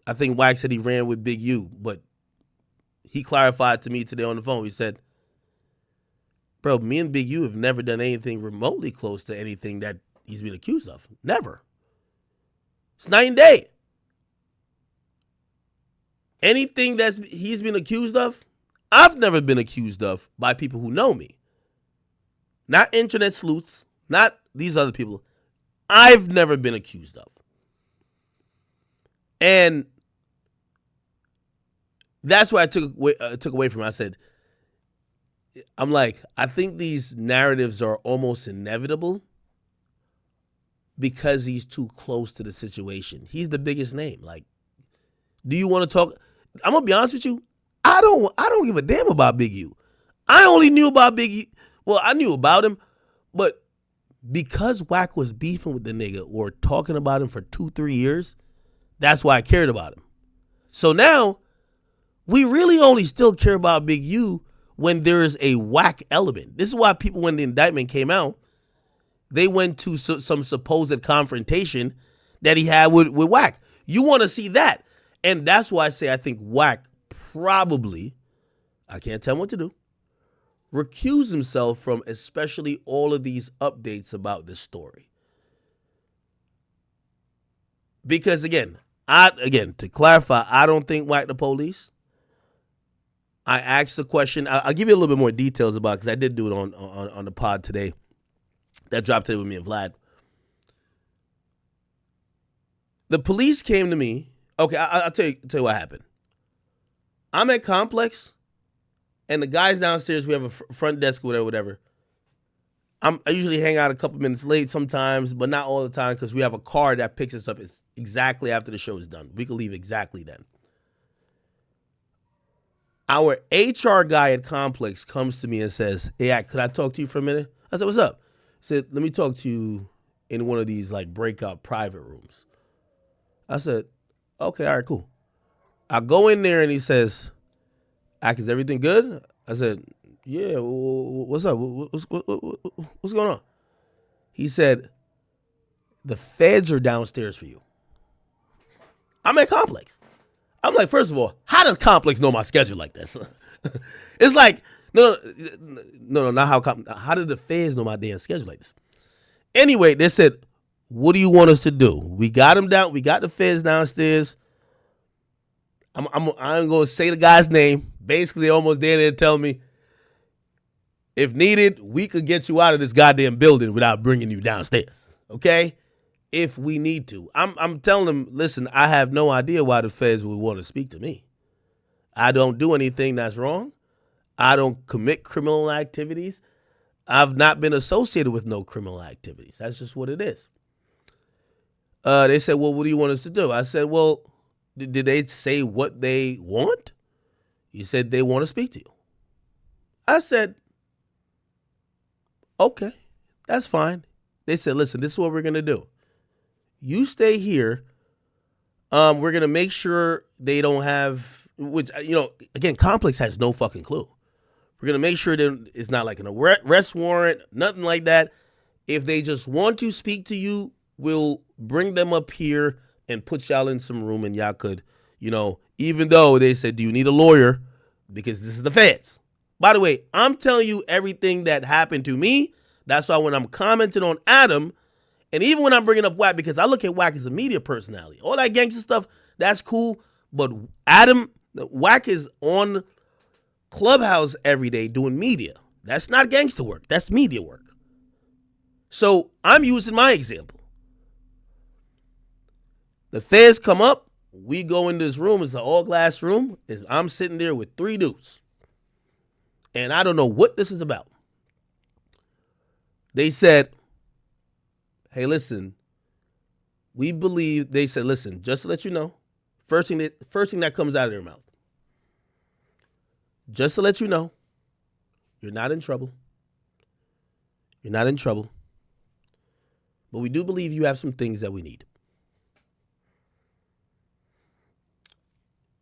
Speaker 2: I think Wack said he ran with Big U, but he clarified to me today on the phone. He said, bro, me and Big U have never done anything remotely close to anything that he's been accused of. Never. It's night and day. Anything he's been accused of, I've never been accused of by people who know me. Not internet sleuths, not these other people. I've never been accused of. And That's what I took away from it. I said, I'm like, I think these narratives are almost inevitable because he's too close to the situation. He's the biggest name. Like, do you want to talk? I'm gonna be honest with you. I don't give a damn about Big U. I only knew about Big U. Well, I knew about him, but because Wack was beefing with the nigga or talking about him for 2-3 years, that's why I cared about him. So now we really only still care about Big U when there is a Wack element. This is why people, when the indictment came out, they went to some supposed confrontation that he had with Wack. You want to see that. And that's why I say I think Wack probably, I can't tell him what to do, recuse himself from especially all of these updates about this story. Because again, to clarify, I don't think Wack the police. I asked the question. I'll give you a little bit more details about it because I did do it on the pod today. That dropped today with me and Vlad. The police came to me. Okay, I'll tell you what happened. I'm at Complex, and the guys downstairs, we have a front desk, whatever. I usually hang out a couple minutes late sometimes, but not all the time because we have a car that picks us up exactly after the show is done. We can leave exactly then. Our HR guy at Complex comes to me and says, "Hey, could I talk to you for a minute?" I said, "What's up?" He said, "Let me talk to you in one of these like breakout private rooms." I said, "Okay, all right, cool." I go in there and he says, "Ak, is everything good?" I said, "Yeah, what's up? What's going on?" He said, "The feds are downstairs for you." I'm at Complex. I'm like, first of all, how does Complex know my schedule like this? It's like, no, not how did the feds know my damn schedule like this? Anyway, they said, "What do you want us to do?" We got them down. We got the feds downstairs. I'm going to say the guy's name. Basically, almost there to tell me, if needed, we could get you out of this goddamn building without bringing you downstairs. Okay? If we need to. I'm telling them, listen, I have no idea why the feds would want to speak to me. I don't do anything that's wrong. I don't commit criminal activities. I've not been associated with no criminal activities. That's just what it is. They said, "Well, what do you want us to do?" I said, "Well, did they say what they want?" He said, "They want to speak to you." I said, "Okay, that's fine." They said, "Listen, this is what we're going to do. You stay here. We're going to make sure they don't have," which, again, Complex has no fucking clue. "We're going to make sure that it's not like an arrest warrant, nothing like that. If they just want to speak to you, we'll bring them up here and put y'all in some room and y'all could, even though they said, 'Do you need a lawyer?' Because this is the feds." By the way, I'm telling you everything that happened to me. That's why when I'm commenting on Adam, and even when I'm bringing up Wack, because I look at Wack as a media personality. All that gangster stuff, that's cool. But Wack is on Clubhouse every day doing media. That's not gangster work. That's media work. So I'm using my example. The feds come up. We go in this room. It's an all-glass room. I'm sitting there with 3 dudes. And I don't know what this is about. They said, "Hey, listen, we believe," they said, "Listen, just to let you know," first thing that comes out of their mouth, "Just to let you know, you're not in trouble. You're not in trouble. But we do believe you have some things that we need."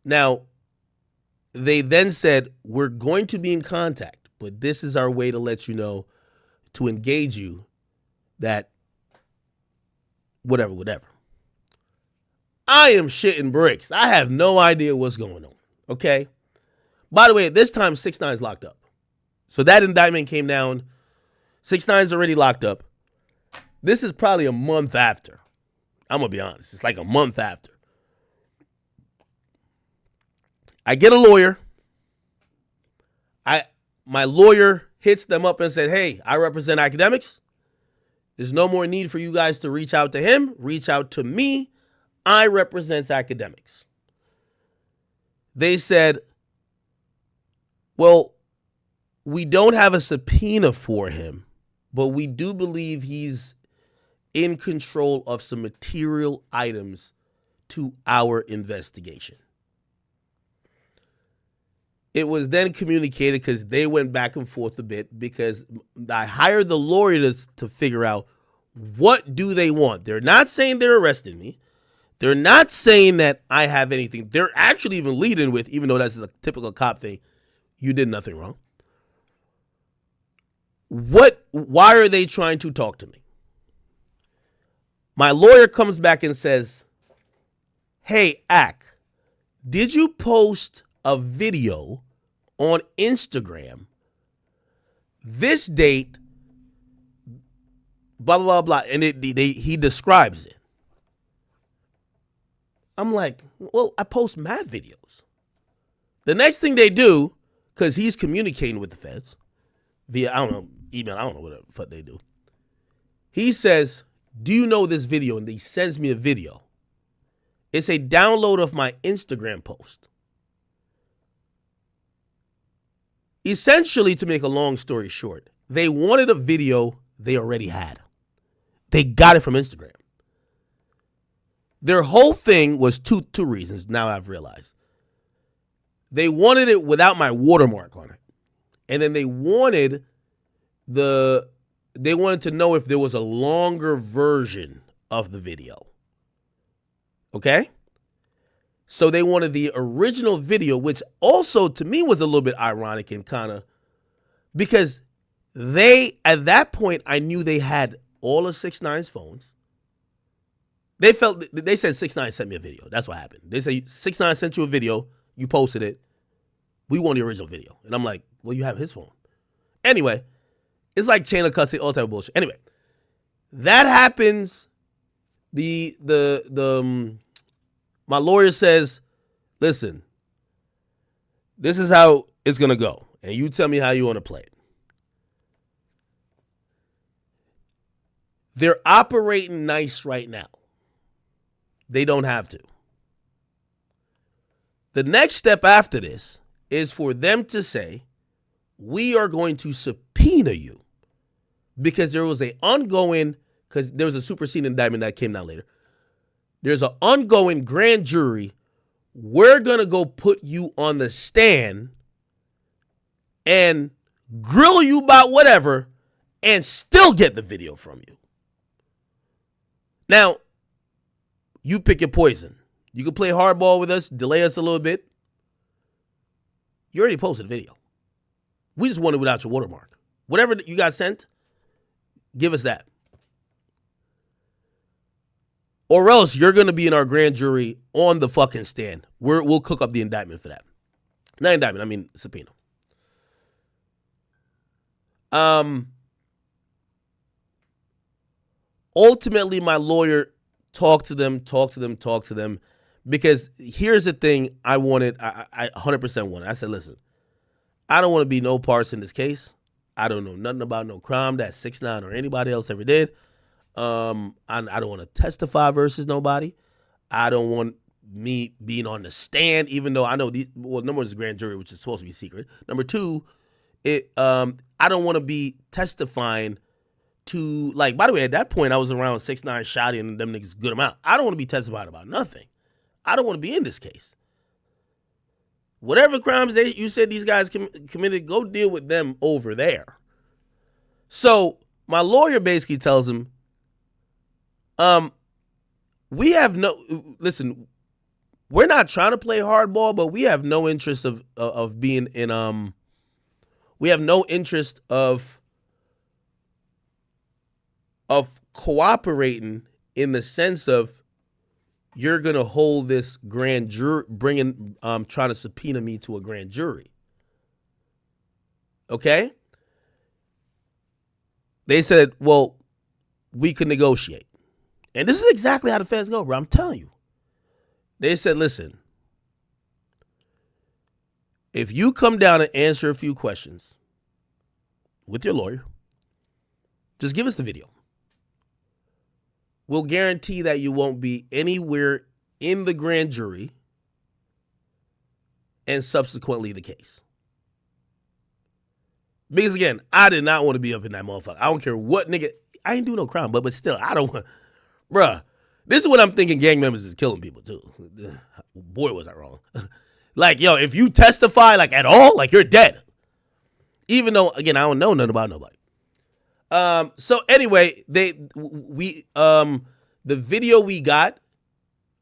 Speaker 2: Now, they then said, "We're going to be in contact, but this is our way to let you know, to engage you that whatever. I am shitting bricks. I have no idea what's going on. Okay? By the way, at this time, 6ix9ine is locked up. So that indictment came down. 6ix9ine is already locked up. This is probably a month after. I'm going to be honest. It's like a month after. I get a lawyer. My lawyer hits them up and said, "Hey, I represent Akademiks. There's no more need for you guys to reach out to him. Reach out to me. I represent Akademiks." They said, Well, we don't have a subpoena for him, but we do believe he's in control of some material items to our investigation. It was then communicated because they went back and forth a bit because I hired the lawyer to figure out what do they want. They're not saying they're arresting me. They're not saying that I have anything. They're actually even leading with, even though that's a typical cop thing, you did nothing wrong. Why are they trying to talk to me? My lawyer comes back and says, hey, Ak, did you post a video on Instagram this date, blah, blah, blah, blah, and he describes it. I'm like, well, I post mad videos. The next thing they do, because he's communicating with the feds via, I don't know, email, I don't know what the fuck they do. He says, do you know this video? And he sends me a video. It's a download of my Instagram post. Essentially, to make a long story short, they wanted a video they already had. They got it from Instagram. Their whole thing was two reasons, now I've realized. They wanted it without my watermark on it. And then they wanted to know if there was a longer version of the video. Okay? So they wanted the original video, which also to me was a little bit ironic and kind of, because at that point, I knew they had all of 6ix9ine's phones. They said 6ix9ine sent me a video. That's what happened. They say 6ix9ine sent you a video. You posted it. We want the original video. And I'm like, well, you have his phone. Anyway, it's like chain of custody, all type of bullshit. Anyway, that happens. My lawyer says, listen, this is how it's going to go. And you tell me how you want to play it. They're operating nice right now. They don't have to. The next step after this is for them to say, we are going to subpoena you because there was a superseding indictment that came down later. There's an ongoing grand jury. We're going to go put you on the stand and grill you about whatever and still get the video from you. Now, you pick your poison. You can play hardball with us, delay us a little bit. You already posted a video. We just want it without your watermark. Whatever you got sent, give us that. Or else you're going to be in our grand jury on the fucking stand. We'll cook up the indictment for that. Not indictment, I mean subpoena. Ultimately, my lawyer talked to them, because here's the thing I 100% wanted. I said, listen, I don't want to be no parts in this case. I don't know nothing about no crime that 6ix9ine or anybody else ever did. I don't want to testify versus nobody. I don't want me being on the stand, even though I know number one is the grand jury, which is supposed to be secret. Number two, I don't want to be testifying to, like, by the way, at that point, I was around 6ix9ine, Shotty, and them niggas good amount. I don't want to be testifying about nothing. I don't want to be in this case. Whatever crimes you said these guys committed, go deal with them over there. So my lawyer basically tells him, listen, we're not trying to play hardball, but we have no interest of being in, we have no interest of cooperating in the sense of you're going to hold this grand jury, trying to subpoena me to a grand jury. Okay? They said, well, we could negotiate. And this is exactly how the feds go, bro. I'm telling you. They said, listen, if you come down and answer a few questions with your lawyer, just give us the video. We'll guarantee that you won't be anywhere in the grand jury and subsequently the case. Because again, I did not want to be up in that motherfucker. I don't care what nigga. I ain't do no crime, but still, I don't want. Bruh, this is what I'm thinking. Gang members is killing people too. Boy, was I wrong. Like, yo, if you testify like at all, like you're dead. Even though, again, I don't know nothing about nobody. So anyway, the video we got,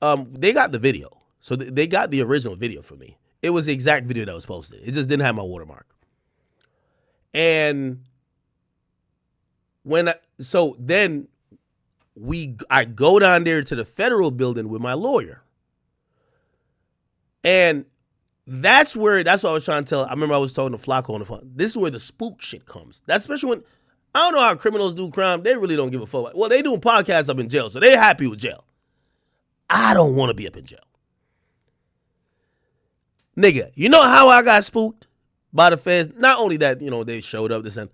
Speaker 2: they got the video. So they got the original video for me. It was the exact video that was posted. It just didn't have my watermark. And I go down there to the federal building with my lawyer. And that's what I was trying to tell. I remember I was talking to Flacco on the phone. This is where the spook shit comes. That's especially when, I don't know how criminals do crime. They really don't give a fuck. Well, they doing podcasts up in jail, so they happy with jail. I don't want to be up in jail. Nigga, you know how I got spooked by the feds? Not only that, they showed up, this and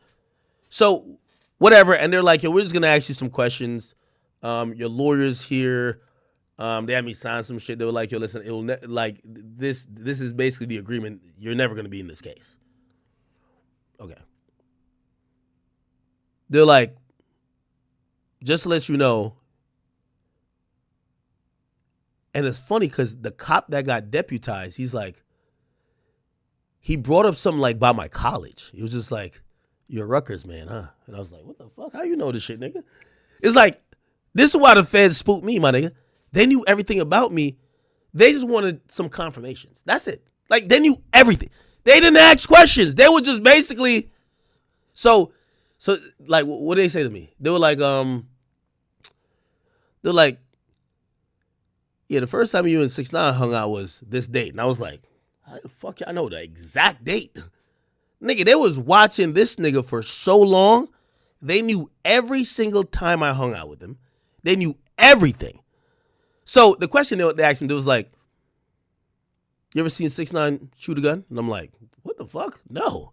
Speaker 2: so whatever, and they're like, yo, we're just gonna ask you some questions. Your lawyer's here. They had me sign some shit. They were like, yo, listen, this is basically the agreement. You're never gonna be in this case. Okay. They're like, just to let you know. And it's funny because the cop that got deputized, he's like, he brought up something like by my college. He was just like, you're Rutgers, man, huh? And I was like, what the fuck? How you know this shit, nigga? It's like, this is why the feds spooked me, my nigga. They knew everything about me. They just wanted some confirmations. That's it. Like, they knew everything. They didn't ask questions. They were just basically, so like, what did they say to me? They were like, yeah, the first time you and 6ix9ine hung out was this date. And I was like, how the fuck y'all know the exact date? Nigga, they was watching this nigga for so long. They knew every single time I hung out with him. They knew everything. So the question they asked me, they was like, you ever seen 6ix9ine shoot a gun? And I'm like, what the fuck? No.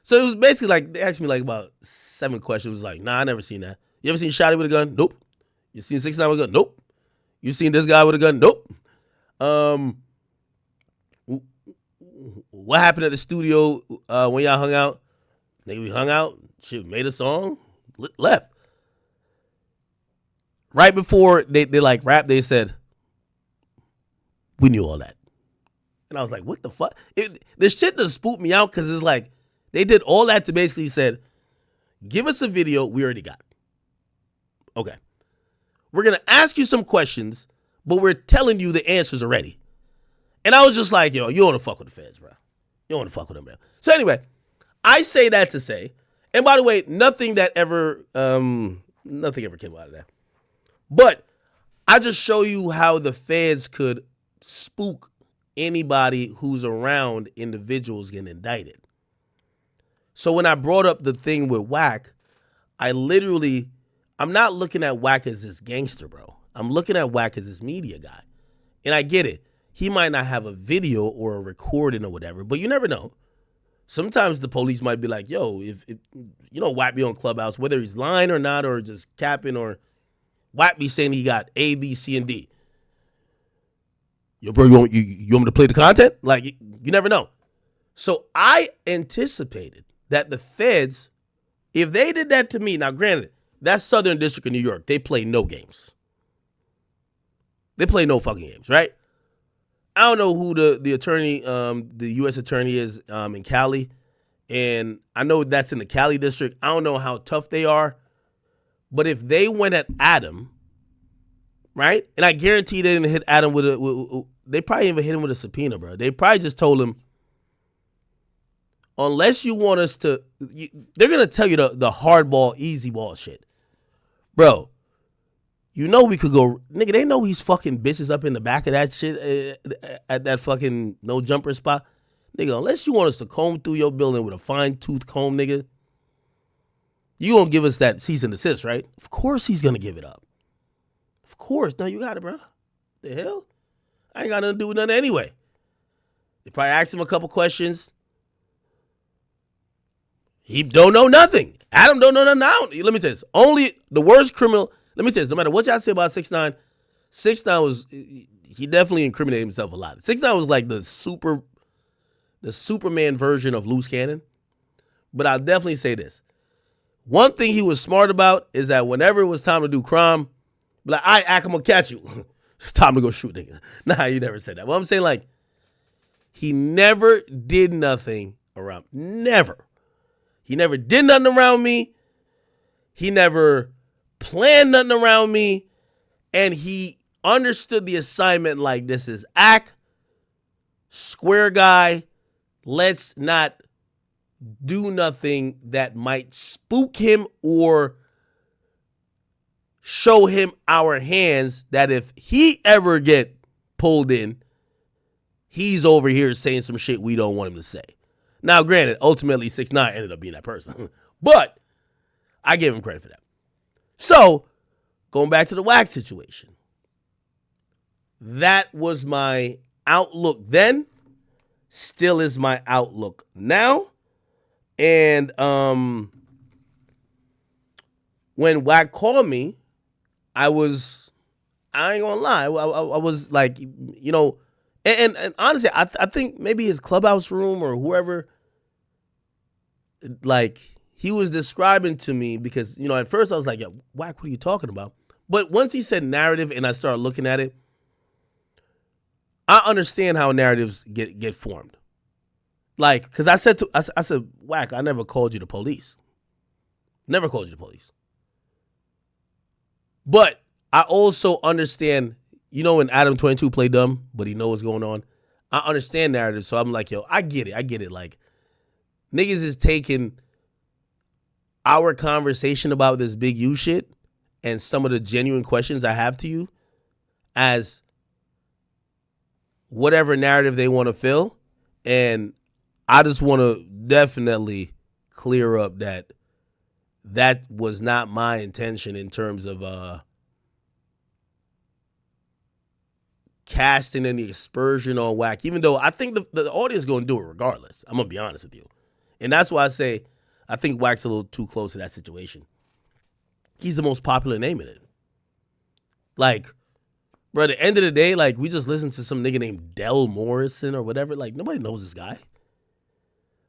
Speaker 2: So it was basically like, they asked me like about 7 questions. It was like, nah, I never seen that. You ever seen Shotty with a gun? Nope. You seen 6ix9ine with a gun? Nope. You seen this guy with a gun? Nope. What happened at the studio when y'all hung out? Nigga, we hung out, shit, made a song, left. Right before they like rap, they said, we knew all that. And I was like, what the fuck? This shit just spooked me out because it's like, they did all that to basically said, give us a video we already got. Okay. We're going to ask you some questions, but we're telling you the answers already. And I was just like, yo, you don't want to fuck with the feds, bro. You don't want to fuck with them, bro. So anyway, I say that to say, and by the way, nothing ever came out of that. But I just show you how the feds could spook anybody who's around individuals getting indicted. So when I brought up the thing with Wack, I'm not looking at Wack as this gangster, bro. I'm looking at Wack as this media guy. And I get it. He might not have a video or a recording or whatever, but you never know. Sometimes the police might be like, yo, if Wack be on Clubhouse, whether he's lying or not, or just capping, or Wack be saying he got A, B, C, and D. Yo, bro, you want me to play the content? Like, you never know. So I anticipated that the feds, if they did that to me, now granted, that's Southern District of New York. They play no games. They play no fucking games, right? I don't know who the attorney, the U.S. attorney is in Cali, and I know that's in the Cali district. I don't know how tough they are, but if they went at Adam, right? And I guarantee they didn't hit Adam they probably even hit him with a subpoena, bro. They probably just told him, unless you want us to, they're gonna tell you the hardball, easy ball shit, bro. You know we could go, nigga, they know he's fucking bitches up in the back of that shit at that fucking no jumper spot. Nigga, unless you want us to comb through your building with a fine tooth comb, nigga, you gonna give us that cease and desist, right? Of course he's gonna give it up. Of course. No, you got it, bro. The hell? I ain't got nothing to do with nothing anyway. They probably asked him a couple questions. He don't know nothing. Adam don't know nothing now. Let me tell you this. Only the worst criminal. Let me tell you this, no matter what y'all say about 6ix9ine, 6ix9ine he definitely incriminated himself a lot. 6ix9ine was like the Superman version of Loose Cannon. But I'll definitely say this. One thing he was smart about is that whenever it was time to do crime, be like, all right, Ak, I'm going to catch you. It's time to go shoot niggas. Nah, he never said that. Well, I'm saying, like, he never did nothing around. Never. He never did nothing around me. He never planned nothing around me. And he understood the assignment like this is Ak, square guy. Let's not do nothing that might spook him or show him our hands that if he ever get pulled in, he's over here saying some shit we don't want him to say. Now, granted, ultimately 6ix9ine ended up being that person. But I give him credit for that. So, going back to the WAC situation. That was my outlook then. Still is my outlook now. And when WAC called me, I ain't gonna lie, I was like, you know, and honestly, I think maybe his clubhouse room or whoever, like, he was describing to me because, you know, at first I was like, yo, WAC, what are you talking about? But once he said narrative and I started looking at it, I understand how narratives get formed. Like, because I said, WAC, I never called you the police. Never called you the police. But I also understand, you know, when Adam 22 play dumb, but he know what's going on. I understand narrative, so I'm like, yo, I get it. Like, niggas is taking our conversation about this Big U shit and some of the genuine questions I have to you as whatever narrative they want to fill. And I just want to definitely clear up that was not my intention in terms of casting any aspersion on WAC, even though I think the audience is going to do it regardless. I'm going to be honest with you. And that's why I say I think WAC's a little too close to that situation. He's the most popular name in it. Like, bro, at the end of the day, like, we just listened to some nigga named Del Morrison or whatever. Like, nobody knows this guy.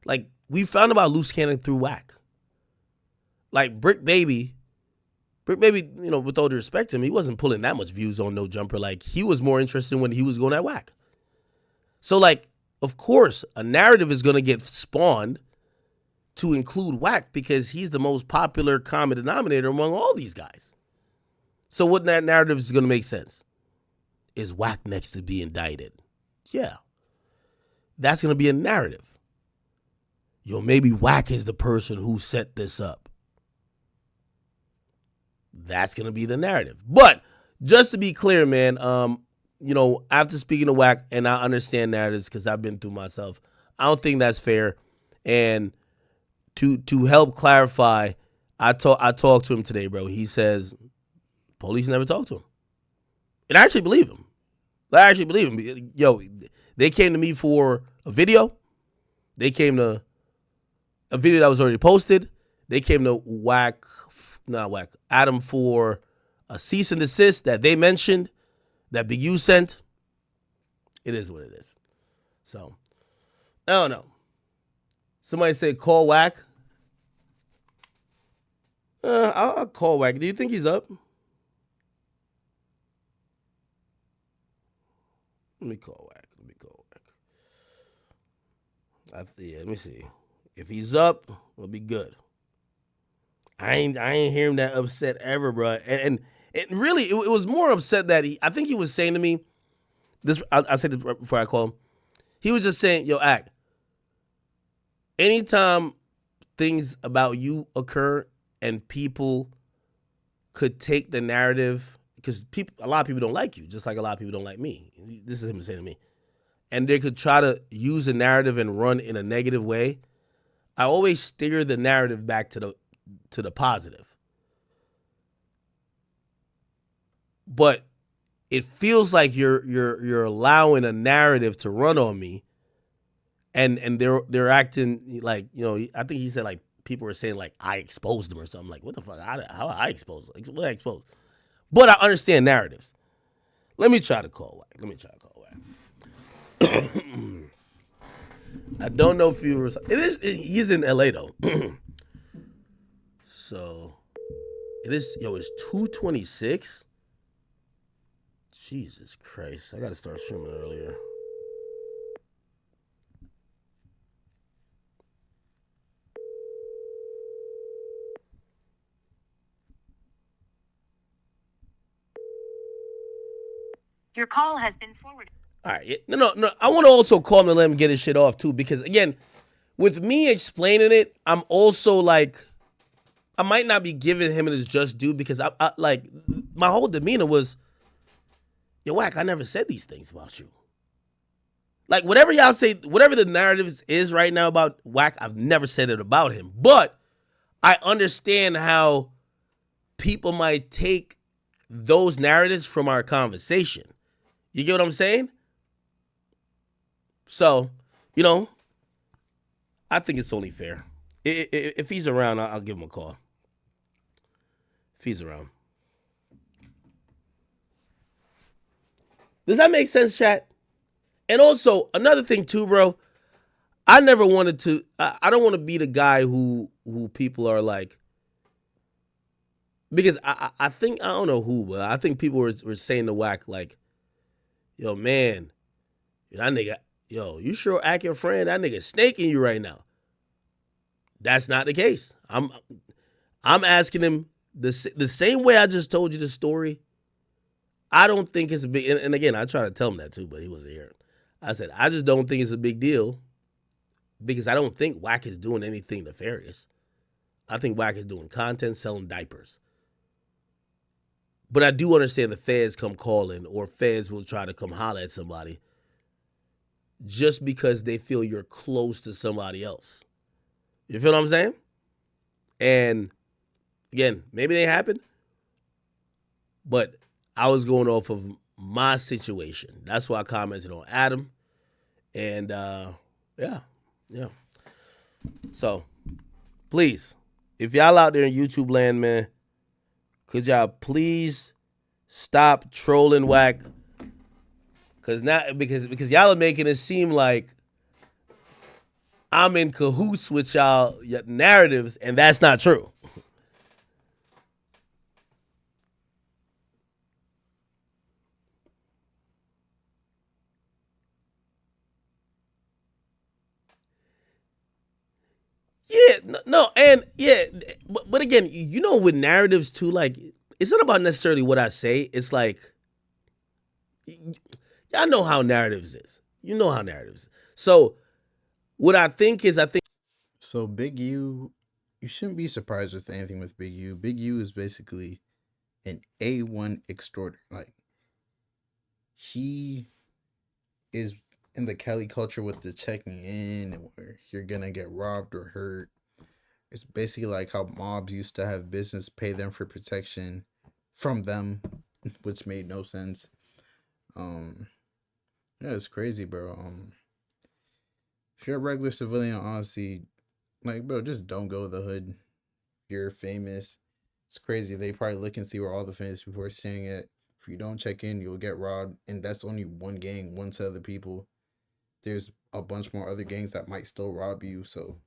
Speaker 2: Like, we found about Loose Cannon through WAC. Like, Brick Baby, you know, with all due respect to him, he wasn't pulling that much views on No Jumper. Like, he was more interested when he was going at WAC. So, like, of course, a narrative is going to get spawned to include WAC because he's the most popular common denominator among all these guys. So what that narrative is going to make sense? Is WAC next to be indicted? Yeah. That's going to be a narrative. Yo, maybe WAC is the person who set this up. That's going to be the narrative. But just to be clear, man, you know, after speaking to WAC, and I understand narratives because I've been through myself, I don't think that's fair. And to help clarify, I talked to him today, bro. He says police never talked to him. And I actually believe him. Yo, they came to me for a video. They came to a video that was already posted. They came to Adam for a cease and desist that they mentioned, that Big U sent. It is what it is. So, I don't know. Somebody said call WAC. I'll call WAC. Do you think he's up? Let me call WAC. Let me see. If he's up, it'll be good. I ain't hear him that upset ever, bro. And it really, it was more upset that I think he was saying to me, this. I said this before I call him. He was just saying, yo, Ak, anytime things about you occur and people could take the narrative, because a lot of people don't like you, just like a lot of people don't like me. This is him saying to me. And they could try to use a narrative and run in a negative way. I always steer the narrative back to the positive. But it feels like you're allowing a narrative to run on me, and they're acting like, you know, I think he said like people were saying like I exposed them or something. Like, what the fuck? How I exposed them? What I exposed? But I understand narratives. Let me try to call WAC. I don't know if he was. He's in LA though. So it is. Yo, it's 2:26. Jesus Christ! I gotta start streaming earlier.
Speaker 13: Your call has been forwarded.
Speaker 2: All right. No. I want to also call him and let him get his shit off too, because again, with me explaining it, I'm also like, I might not be giving him his just due because I like my whole demeanor was, yo, Wack, I never said these things about you. Like whatever y'all say, whatever the narrative is right now about Wack, I've never said it about him. But I understand how people might take those narratives from our conversation. You get what I'm saying? So, I think it's only fair. If he's around, I'll give him a call. If he's around. Does that make sense, chat? And also, another thing too, bro, I never wanted to, I don't want to be the guy who people are like, because I think, I don't know who, but I think people were saying to Wack like, yo, man, that nigga, yo, you sure act your friend? That nigga snaking you right now. That's not the case. I'm asking him the same way I just told you the story. I don't think it's a big, and again, I tried to tell him that too, but he wasn't here. I said, I just don't think it's a big deal because I don't think Wack is doing anything nefarious. I think Wack is doing content, selling diapers. But I do understand the feds come calling or feds will try to come holler at somebody just because they feel you're close to somebody else. You feel what I'm saying? And again, maybe they happen, but I was going off of my situation. That's why I commented on Adam. And yeah. So please, if y'all out there in YouTube land, man, could y'all please stop trolling Wack? Because y'all are making it seem like I'm in cahoots with y'all narratives, and that's not true. Yeah, no, and yeah, but again, with narratives too, like, it's not about necessarily what I say. It's like, y'all know how narratives is. You know how narratives is. So what I think is,
Speaker 14: So Big U, you shouldn't be surprised with anything with Big U. Big U is basically an A1 extorter. Like, he is in the Cali culture with the checking in where you're gonna get robbed or hurt. It's basically like how mobs used to have business pay them for protection from them, which made no sense. Yeah, it's crazy, bro. If you're a regular civilian, honestly, like, bro, just don't go to the hood. You're famous. It's crazy. They probably look and see where all the famous people are staying at. If you don't check in, you'll get robbed. And that's only one gang, one set of the people. There's a bunch more other gangs that might still rob you. So,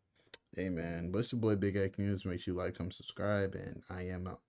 Speaker 14: hey, man. But it's your boy, Big X News. Make sure you like, comment, subscribe. And I am out.